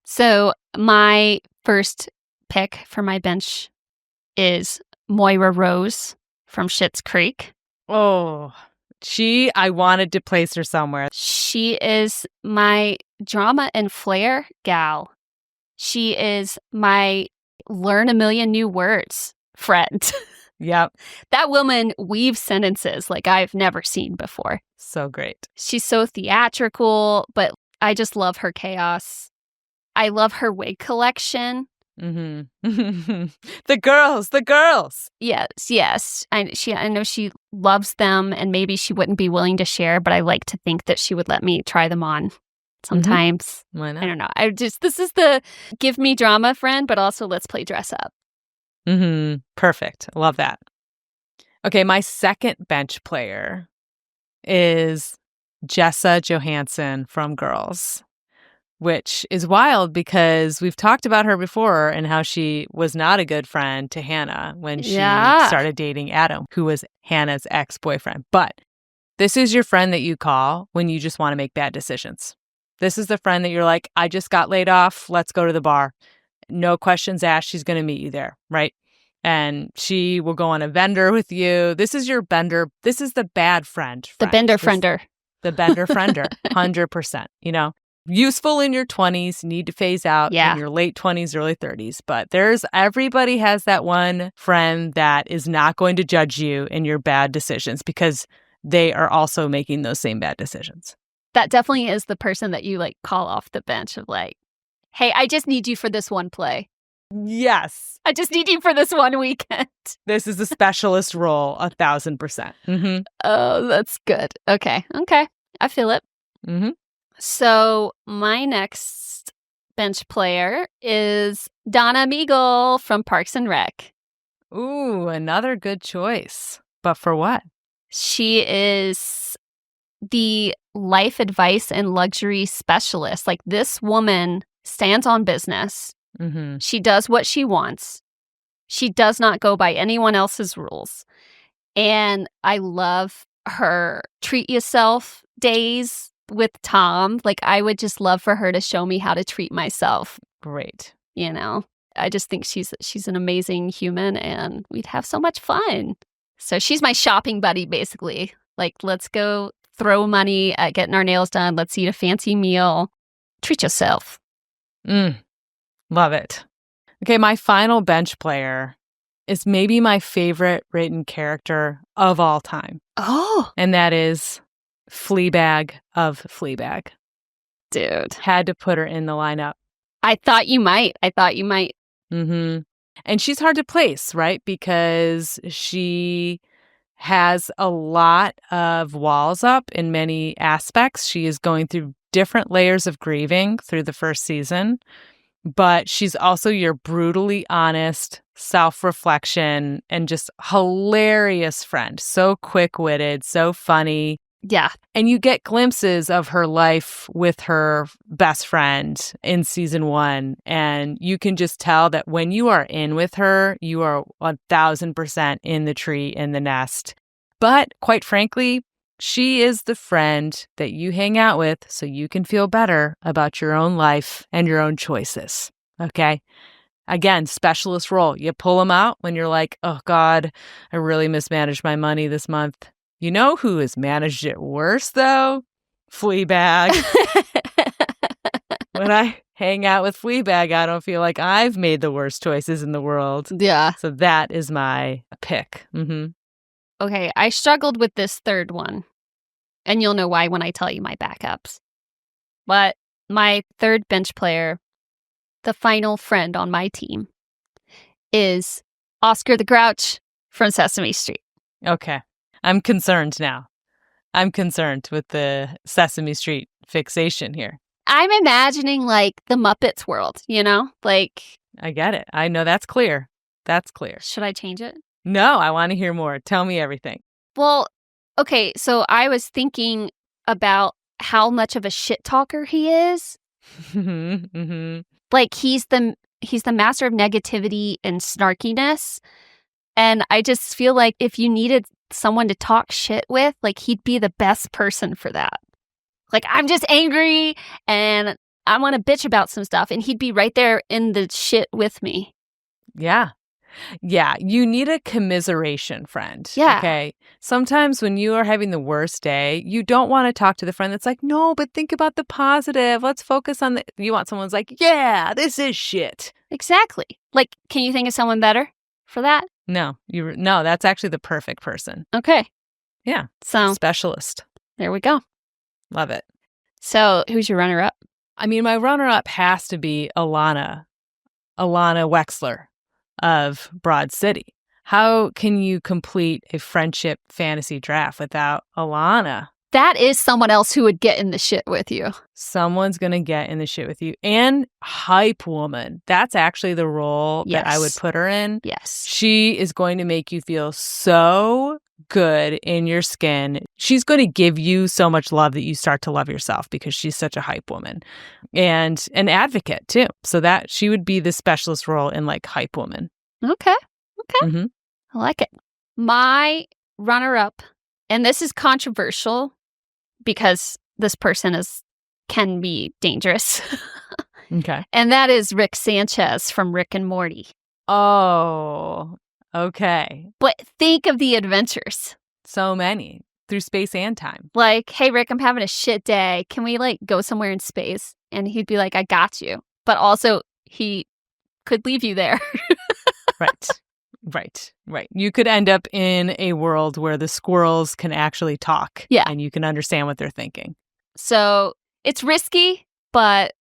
Speaker 1: So my first pick for my bench is Moira Rose from Schitt's Creek.
Speaker 2: Oh, I wanted to place her somewhere.
Speaker 1: She is my drama and flair gal. She is my learn a million new words friend.
Speaker 2: Yep.
Speaker 1: That woman weaves sentences like I've never seen before.
Speaker 2: So great.
Speaker 1: She's so theatrical, but I just love her chaos. I love her wig collection.
Speaker 2: Mm-hmm. The girls.
Speaker 1: Yes. I know she loves them, and maybe she wouldn't be willing to share, but I like to think that she would let me try them on sometimes.
Speaker 2: Mm-hmm. Why not?
Speaker 1: I don't know. This is the give me drama friend, but also let's play dress up.
Speaker 2: Mm-hmm. Perfect. I love that. Okay, my second bench player is 𝗂𝗂_𝗂𝗂 from Girls, which is wild because we've talked about her before and how she was not a good friend to Hannah when she started dating Adam, who was Hannah's ex-boyfriend. But this is your friend that you call when you just want to make bad decisions. This is the friend that you're like, I just got laid off. Let's go to the bar. No questions asked. She's going to meet you there, right? And she will go on a bender with you. This is your bender. This is the bad friend.
Speaker 1: The bender friender.
Speaker 2: The bender friender, 100%. You know, useful in your 20s, need to phase out in your late 20s, early 30s. But everybody has that one friend that is not going to judge you in your bad decisions because they are also making those same bad decisions.
Speaker 1: That definitely is the person that you like call off the bench of like, hey, I just need you for this one play.
Speaker 2: Yes.
Speaker 1: I just need you for this one weekend.
Speaker 2: This is a specialist role, 1,000%. Mm-hmm.
Speaker 1: Oh, that's good. Okay. I feel it.
Speaker 2: Mm-hmm.
Speaker 1: So my next bench player is Donna Meagle from Parks and Rec.
Speaker 2: Ooh, another good choice. But for what?
Speaker 1: She is the life advice and luxury specialist. Like, this woman stands on business.
Speaker 2: Mm-hmm.
Speaker 1: She does what she wants. She does not go by anyone else's rules. And I love her treat yourself days with Tom. Like, I would just love for her to show me how to treat myself.
Speaker 2: Great.
Speaker 1: You know, I just think she's an amazing human and we'd have so much fun. So she's my shopping buddy, basically. Like, let's go throw money at getting our nails done. Let's eat a fancy meal. Treat yourself.
Speaker 2: Love it. Okay, my final bench player is maybe my favorite written character of all time.
Speaker 1: Oh.
Speaker 2: And that is Fleabag of Fleabag.
Speaker 1: Dude.
Speaker 2: Had to put her in the lineup.
Speaker 1: I thought you might.
Speaker 2: Mm-hmm. And she's hard to place, right? Because she has a lot of walls up in many aspects. She is going through different layers of grieving through the first season. But she's also your brutally honest self-reflection and just hilarious friend. So quick-witted, so funny.
Speaker 1: Yeah.
Speaker 2: And you get glimpses of her life with her best friend in season 1. And you can just tell that when you are in with her, you are 1,000% in the tree, in the nest. But quite frankly, she is the friend that you hang out with so you can feel better about your own life and your own choices. Okay? Again, specialist role. You pull them out when you're like, oh God, I really mismanaged my money this month. You know who has managed it worse, though? Fleabag. When I hang out with Fleabag, I don't feel like I've made the worst choices in the world.
Speaker 1: Yeah.
Speaker 2: So that is my pick. Mm-hmm.
Speaker 1: Okay, I struggled with this third one. And you'll know why when I tell you my backups. But my third bench player, the final friend on my team, is Oscar the Grouch from Sesame Street.
Speaker 2: Okay. I'm concerned now. I'm concerned with the Sesame Street fixation here.
Speaker 1: I'm imagining like the Muppets world, you know? Like,
Speaker 2: I get it. I know that's clear. That's clear.
Speaker 1: Should I change it?
Speaker 2: No, I want to hear more. Tell me everything.
Speaker 1: Well, okay, so I was thinking about how much of a shit talker he is.
Speaker 2: Mm-hmm.
Speaker 1: Like, he's the master of negativity and snarkiness. And I just feel like if you needed someone to talk shit with, like, he'd be the best person for that. Like, I'm just angry and I want to bitch about some stuff, and he'd be right there in the shit with me.
Speaker 2: Yeah. Yeah, you need a commiseration friend.
Speaker 1: Yeah.
Speaker 2: Okay. Sometimes when you are having the worst day, you don't want to talk to the friend that's like, no, but think about the positive. Let's focus on the. You want someone's like, yeah, this is shit.
Speaker 1: Exactly. Like, can you think of someone better for that?
Speaker 2: No, no, that's actually the perfect person.
Speaker 1: Okay.
Speaker 2: Yeah.
Speaker 1: So
Speaker 2: specialist.
Speaker 1: There we go.
Speaker 2: Love it.
Speaker 1: So who's your runner-up?
Speaker 2: I mean, my runner-up has to be Alana Wexler of Broad City. How can you complete a friendship fantasy draft without Alana?
Speaker 1: That is someone else who would get in the shit with you.
Speaker 2: Someone's going to get in the shit with you. And hype woman. That's actually the role that I would put her in.
Speaker 1: Yes.
Speaker 2: She is going to make you feel so good in your skin. She's going to give you so much love that you start to love yourself because she's such a hype woman and an advocate too. So that she would be the specialist role in like hype woman.
Speaker 1: Okay.
Speaker 2: Mm-hmm.
Speaker 1: I like it. My runner-up, and this is controversial because this person can be dangerous.
Speaker 2: Okay.
Speaker 1: And that is Rick Sanchez from Rick and Morty.
Speaker 2: Oh, okay.
Speaker 1: But think of the adventures.
Speaker 2: So many through space and time.
Speaker 1: Like, hey, Rick, I'm having a shit day. Can we like go somewhere in space? And he'd be like, I got you. But also he could leave you there.
Speaker 2: Right. You could end up in a world where the squirrels can actually talk.
Speaker 1: Yeah.
Speaker 2: And you can understand what they're thinking.
Speaker 1: So it's risky, but,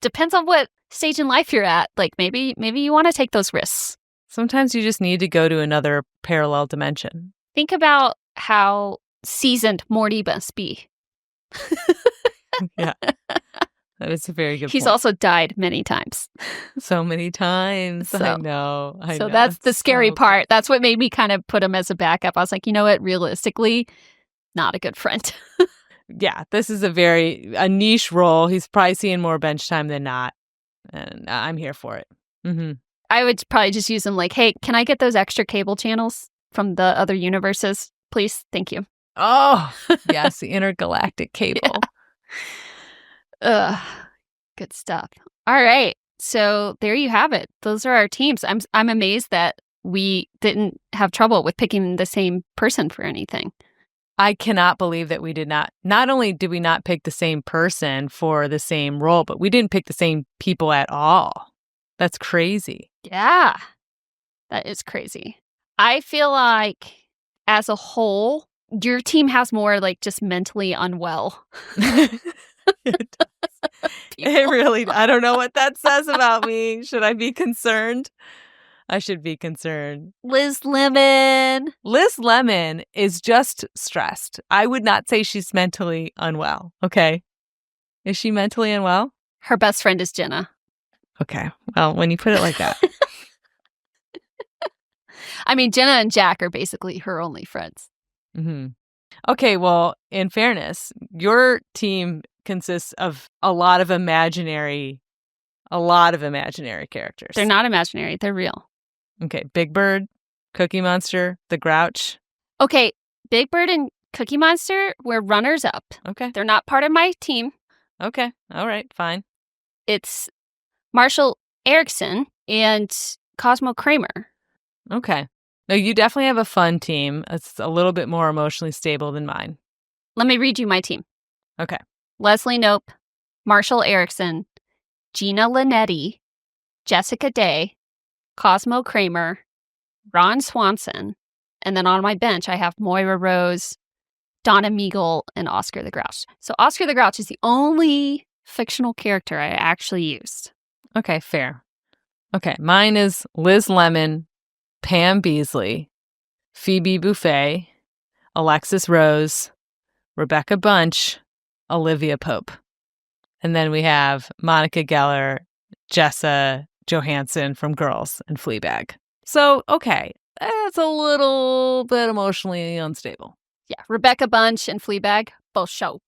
Speaker 1: depends on what stage in life you're at. Like maybe you want to take those risks.
Speaker 2: Sometimes you just need to go to another parallel dimension.
Speaker 1: Think about how seasoned Morty must be.
Speaker 2: Yeah. That is a very good
Speaker 1: He's
Speaker 2: point.
Speaker 1: also died many times.
Speaker 2: So many times.
Speaker 1: So,
Speaker 2: I know.
Speaker 1: That's the scary part. That's what made me kind of put him as a backup. I was like, you know what? Realistically, not a good friend.
Speaker 2: Yeah, this is a niche role. He's probably seeing more bench time than not. And I'm here for it. Mm-hmm.
Speaker 1: I would probably just use him like, hey, can I get those extra cable channels? from the other universes, please? Thank you.
Speaker 2: Oh, yes, the intergalactic cable.
Speaker 1: Ugh, good stuff. All right. So there you have it. Those are our teams. I'm amazed that we didn't have trouble with picking the same person for anything.
Speaker 2: I cannot believe that we did not only did we not pick the same person for the same role, but we didn't pick the same people at all. That's crazy.
Speaker 1: Yeah, that is crazy. I feel like as a whole, your team has more like just mentally unwell.
Speaker 2: It does. It really, I don't know what that says about me. Should I be concerned? I should be concerned.
Speaker 1: 𝗧𝗵𝗶𝘀.
Speaker 2: 𝗧𝗵𝗶𝘀 is just stressed. I would not say she's mentally unwell. Okay. Is she mentally unwell?
Speaker 1: Her best friend is Jenna.
Speaker 2: Okay. Well, when you put it like that.
Speaker 1: I mean, Jenna and Jack are basically her only friends.
Speaker 2: Mm-hmm. Okay. Well, in fairness, your team consists of a lot of imaginary characters.
Speaker 1: They're not imaginary. They're real.
Speaker 2: Okay. Big Bird, Cookie Monster, the Grouch.
Speaker 1: Okay. Big Bird and Cookie Monster were runners up.
Speaker 2: Okay.
Speaker 1: They're not part of my team.
Speaker 2: Okay. All right. Fine.
Speaker 1: It's 𝗔𝗯𝐿 and 𝐂𝐥𝐚𝐬𝐴.
Speaker 2: Okay. No, you definitely have a fun team. It's a little bit more emotionally stable than mine.
Speaker 1: Let me read you my team.
Speaker 2: Okay.
Speaker 1: Leslie Knope, Marshall Erickson, Gina Linetti, Jessica Day, Cosmo Kramer, Ron Swanson, and then on my bench I have Moira Rose, Donna Meagle, and Oscar the Grouch. So Oscar the Grouch is the only fictional character I actually used.
Speaker 2: Okay, fair. Okay, mine is Liz Lemon, Pam Beasley, Phoebe Buffay, Alexis Rose, Rebecca Bunch, Olivia Pope. And then we have Monica Geller, Jessa Johansson from Girls and Fleabag. So, okay, that's a little bit emotionally unstable.
Speaker 1: Yeah, Rebecca Bunch and Fleabag both show.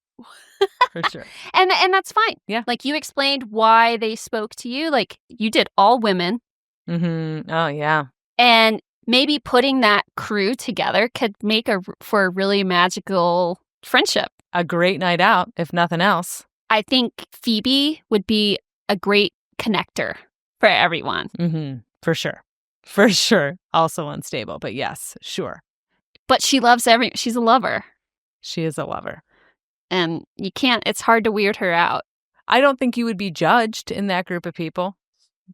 Speaker 2: For sure.
Speaker 1: And that's fine.
Speaker 2: Yeah.
Speaker 1: Like you explained why they spoke to you. Like you did all women.
Speaker 2: Mm-hmm. Oh, yeah.
Speaker 1: And maybe putting that crew together could make for a really magical friendship.
Speaker 2: A great night out, if nothing else.
Speaker 1: I think Phoebe would be a great connector for everyone.
Speaker 2: Mm-hmm. For sure. For sure. Also unstable, but yes, sure.
Speaker 1: But she loves she's a lover.
Speaker 2: She is a lover.
Speaker 1: And it's hard to weird her out.
Speaker 2: I don't think you would be judged in that group of people.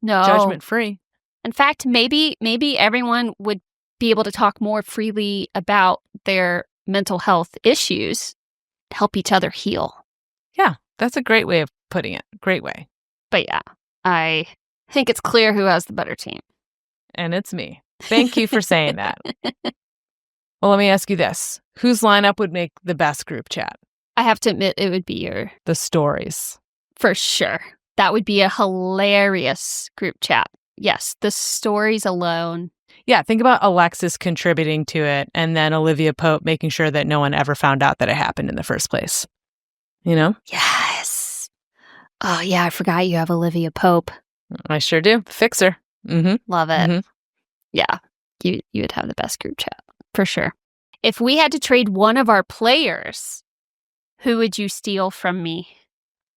Speaker 1: No.
Speaker 2: Judgment free.
Speaker 1: In fact, maybe everyone would be able to talk more freely about their mental health issues, help each other heal.
Speaker 2: Yeah, that's a great way of putting it. Great way.
Speaker 1: But yeah, I think it's clear who has the better team.
Speaker 2: And it's me. Thank you for saying that. Well, let me ask you this. Whose lineup would make the best group chat?
Speaker 1: I have to admit, it would be
Speaker 2: The stories.
Speaker 1: For sure. That would be a hilarious group chat. Yes, the stories alone.
Speaker 2: Yeah, think about Alexis contributing to it and then Olivia Pope making sure that no one ever found out that it happened in the first place. You know?
Speaker 1: Yes. Oh, yeah, I forgot you have Olivia Pope.
Speaker 2: I sure do. Fixer. Mm-hmm.
Speaker 1: Love it.
Speaker 2: Mm-hmm.
Speaker 1: Yeah, you would have the best group chat. For sure. If we had to trade one of our players, who would you steal from me?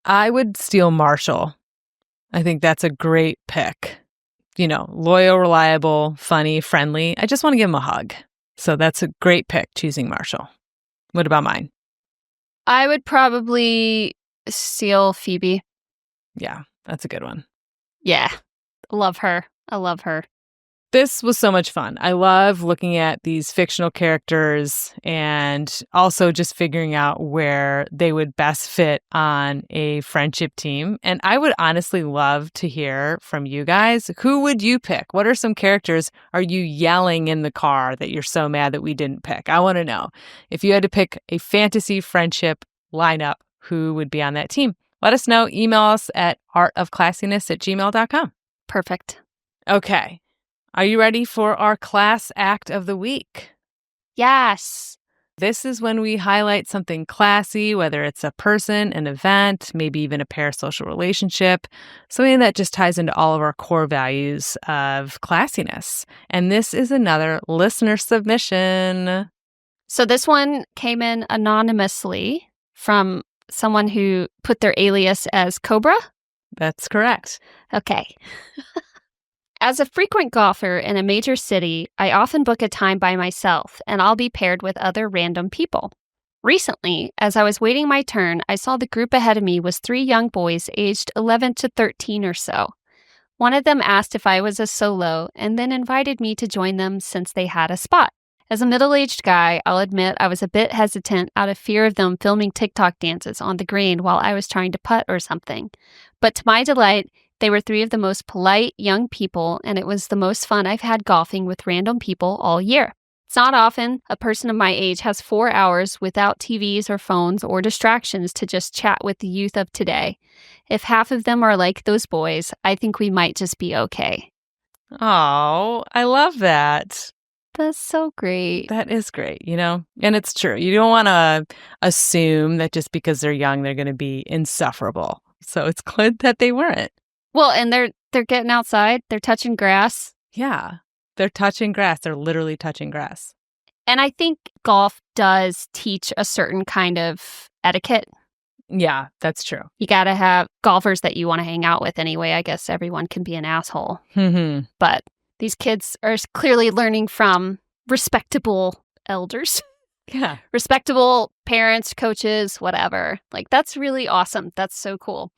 Speaker 2: I would steal Marshall. I think that's a great pick. You know, loyal, reliable, funny, friendly. I just want to give him a hug. So that's a great pick, choosing Marshall. What about mine?
Speaker 1: I would probably steal Phoebe.
Speaker 2: Yeah, that's a good one.
Speaker 1: Yeah, love her. I love her.
Speaker 2: This was so much fun. I love looking at these fictional characters and also just figuring out where they would best fit on a friendship team. And I would honestly love to hear from you guys. Who would you pick? What are some characters are you yelling in the car that you're so mad that we didn't pick? I want to know. If you had to pick a fantasy friendship lineup, who would be on that team? Let us know. Email us at artofclassiness@gmail.com.
Speaker 1: Perfect.
Speaker 2: Okay. Are you ready for our class act of the week?
Speaker 1: Yes.
Speaker 2: This is when we highlight something classy, whether it's a person, an event, maybe even a parasocial relationship, something that just ties into all of our core values of classiness. And this is another listener submission.
Speaker 1: So this one came in anonymously from someone who put their alias as Cobra.
Speaker 2: That's correct.
Speaker 1: Okay. As a frequent golfer in a major city, I often book a time by myself, and I'll be paired with other random people. Recently, as I was waiting my turn, I saw the group ahead of me was 3 young boys aged 11 to 13 or so. One of them asked if I was a solo and then invited me to join them since they had a spot. As a middle-aged guy, I'll admit I was a bit hesitant out of fear of them filming TikTok dances on the green while I was trying to putt or something. But to my delight, they were 3 of the most polite young people, and it was the most fun I've had golfing with random people all year. It's not often a person of my age has 4 hours without TVs or phones or distractions to just chat with the youth of today. If half of them are like those boys, I think we might just be okay.
Speaker 2: Oh, I love that.
Speaker 1: That's so great.
Speaker 2: That is great, and it's true. You don't want to assume that just because they're young, they're going to be insufferable. So it's good that they weren't.
Speaker 1: Well, and they're getting outside. They're touching grass.
Speaker 2: Yeah, they're touching grass. They're literally touching grass.
Speaker 1: And I think golf does teach a certain kind of etiquette.
Speaker 2: Yeah, that's true.
Speaker 1: You got to have golfers that you want to hang out with anyway. I guess everyone can be an asshole.
Speaker 2: Mm-hmm.
Speaker 1: But these kids are clearly learning from respectable elders.
Speaker 2: Yeah.
Speaker 1: Respectable parents, coaches, whatever. Like, that's really awesome. That's so cool.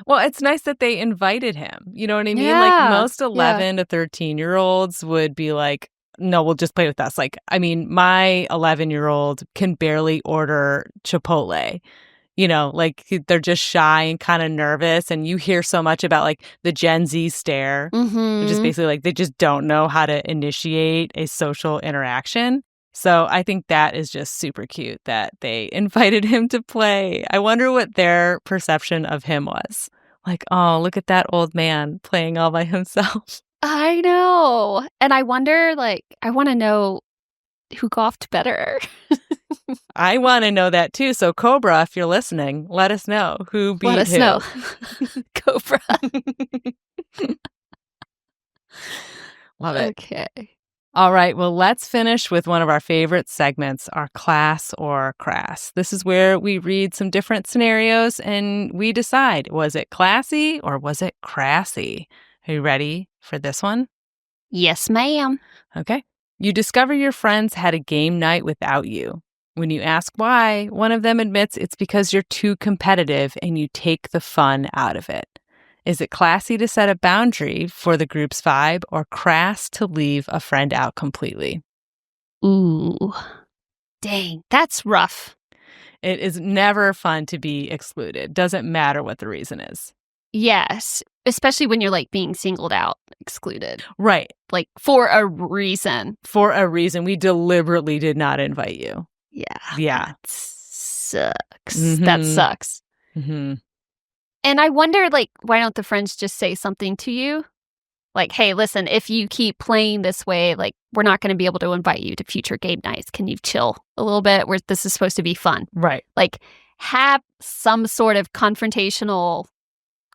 Speaker 2: Well, it's nice that they invited him. You know what I mean?
Speaker 1: Yeah,
Speaker 2: like most 11 to 13-year-olds would be like, no, we'll just play with us. Like, I mean, my 11-year-old can barely order Chipotle. Like they're just shy and kind of nervous. And you hear so much about like the Gen Z stare, which is basically like they just don't know how to initiate a social interaction. So I think that is just super cute that they invited him to play. I wonder what their perception of him was. Like, oh, look at that old man playing all by himself.
Speaker 1: I know. And I wonder, I want to know who golfed better.
Speaker 2: I want to know that too. So Cobra, if you're listening, let us know who beat who.
Speaker 1: Let us know. Cobra.
Speaker 2: Love it.
Speaker 1: Okay.
Speaker 2: All right, well, let's finish with one of our favorite segments, our class or crass. This is where we read some different scenarios and we decide, was it classy or was it crassy? Are you ready for this one?
Speaker 1: Yes, ma'am.
Speaker 2: Okay. You discover your friends had a game night without you. When you ask why, one of them admits it's because you're too competitive and you take the fun out of it. Is it classy to set a boundary for the group's vibe or crass to leave a friend out completely?
Speaker 1: Ooh. Dang, that's rough.
Speaker 2: It is never fun to be excluded. Doesn't matter what the reason is.
Speaker 1: Yes, especially when you're being singled out, excluded.
Speaker 2: Right.
Speaker 1: For a reason.
Speaker 2: For a reason. We deliberately did not invite you.
Speaker 1: Yeah. That sucks. Mm-hmm. That sucks.
Speaker 2: Mm-hmm.
Speaker 1: And I wonder, why don't the friends just say something to you? Hey, listen, if you keep playing this way, we're not going to be able to invite you to future game nights. Can you chill a little bit where this is supposed to be fun?
Speaker 2: Right.
Speaker 1: Have some sort of confrontational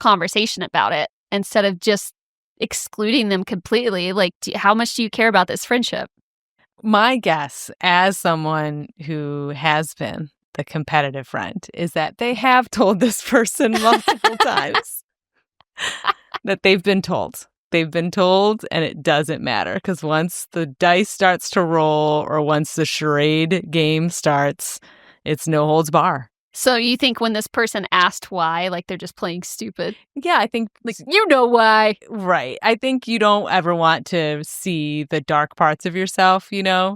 Speaker 1: conversation about it instead of just excluding them completely. How much do you care about this friendship?
Speaker 2: My guess, as someone who has been the competitive friend, is that they have told this person multiple times that they've been told. They've been told, and it doesn't matter because once the dice starts to roll or once the charade game starts, it's no holds bar.
Speaker 1: So you think when this person asked why, they're just playing stupid?
Speaker 2: Yeah, I think...
Speaker 1: you know why.
Speaker 2: Right. I think you don't ever want to see the dark parts of yourself,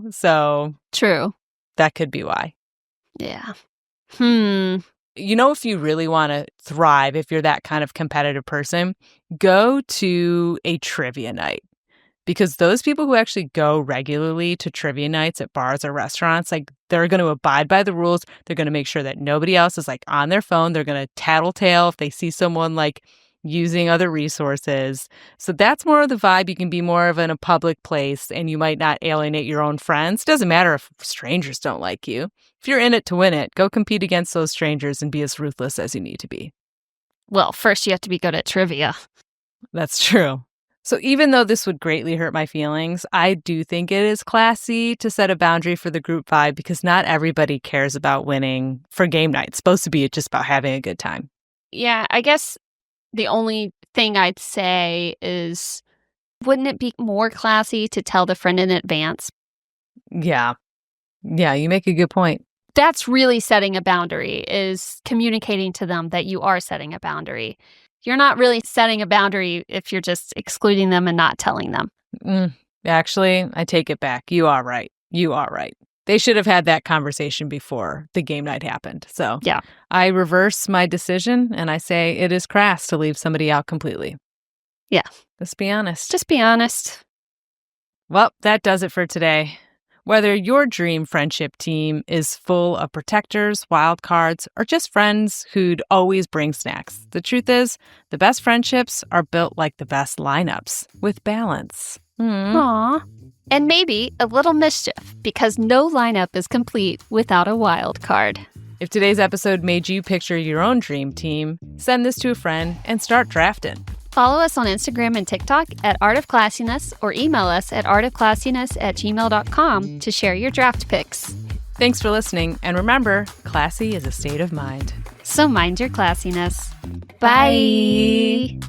Speaker 2: So...
Speaker 1: True.
Speaker 2: That could be why.
Speaker 1: Yeah.
Speaker 2: If you really want to thrive, if you're that kind of competitive person, go to a trivia night. Because those people who actually go regularly to trivia nights at bars or restaurants, they're going to abide by the rules. They're going to make sure that nobody else is on their phone. They're going to tattletale if they see someone using other resources. So that's more of the vibe. You can be more of in a public place and you might not alienate your own friends. Doesn't matter if strangers don't like you. If you're in it to win it, go compete against those strangers and be as ruthless as you need to be.
Speaker 1: Well, first you have to be good at trivia.
Speaker 2: That's true. So even though this would greatly hurt my feelings, I do think it is classy to set a boundary for the group vibe because not everybody cares about winning for game night. It's supposed to be just about having a good time.
Speaker 1: Yeah, I guess the only thing I'd say is, wouldn't it be more classy to tell the friend in advance?
Speaker 2: Yeah. Yeah, you make a good point.
Speaker 1: That's really setting a boundary, is communicating to them that you are setting a boundary. You're not really setting a boundary if you're just excluding them and not telling them.
Speaker 2: Actually, I take it back. You are right. You are right. They should have had that conversation before the game night happened. So
Speaker 1: yeah,
Speaker 2: I reverse my decision and I say it is crass to leave somebody out completely.
Speaker 1: Yeah.
Speaker 2: Let's be honest.
Speaker 1: Just be honest.
Speaker 2: Well, that does it for today. Whether your dream friendship team is full of protectors, wild cards, or just friends who'd always bring snacks, the truth is, the best friendships are built like the best lineups, with balance.
Speaker 1: Aww. And maybe a little mischief, because no lineup is complete without a wild card.
Speaker 2: If today's episode made you picture your own dream team, send this to a friend and start drafting.
Speaker 1: Follow us on Instagram and TikTok at Art of Classiness or email us at artofclassiness@gmail.com to share your draft picks.
Speaker 2: Thanks for listening, and remember, classy is a state of mind.
Speaker 1: So mind your classiness. Bye.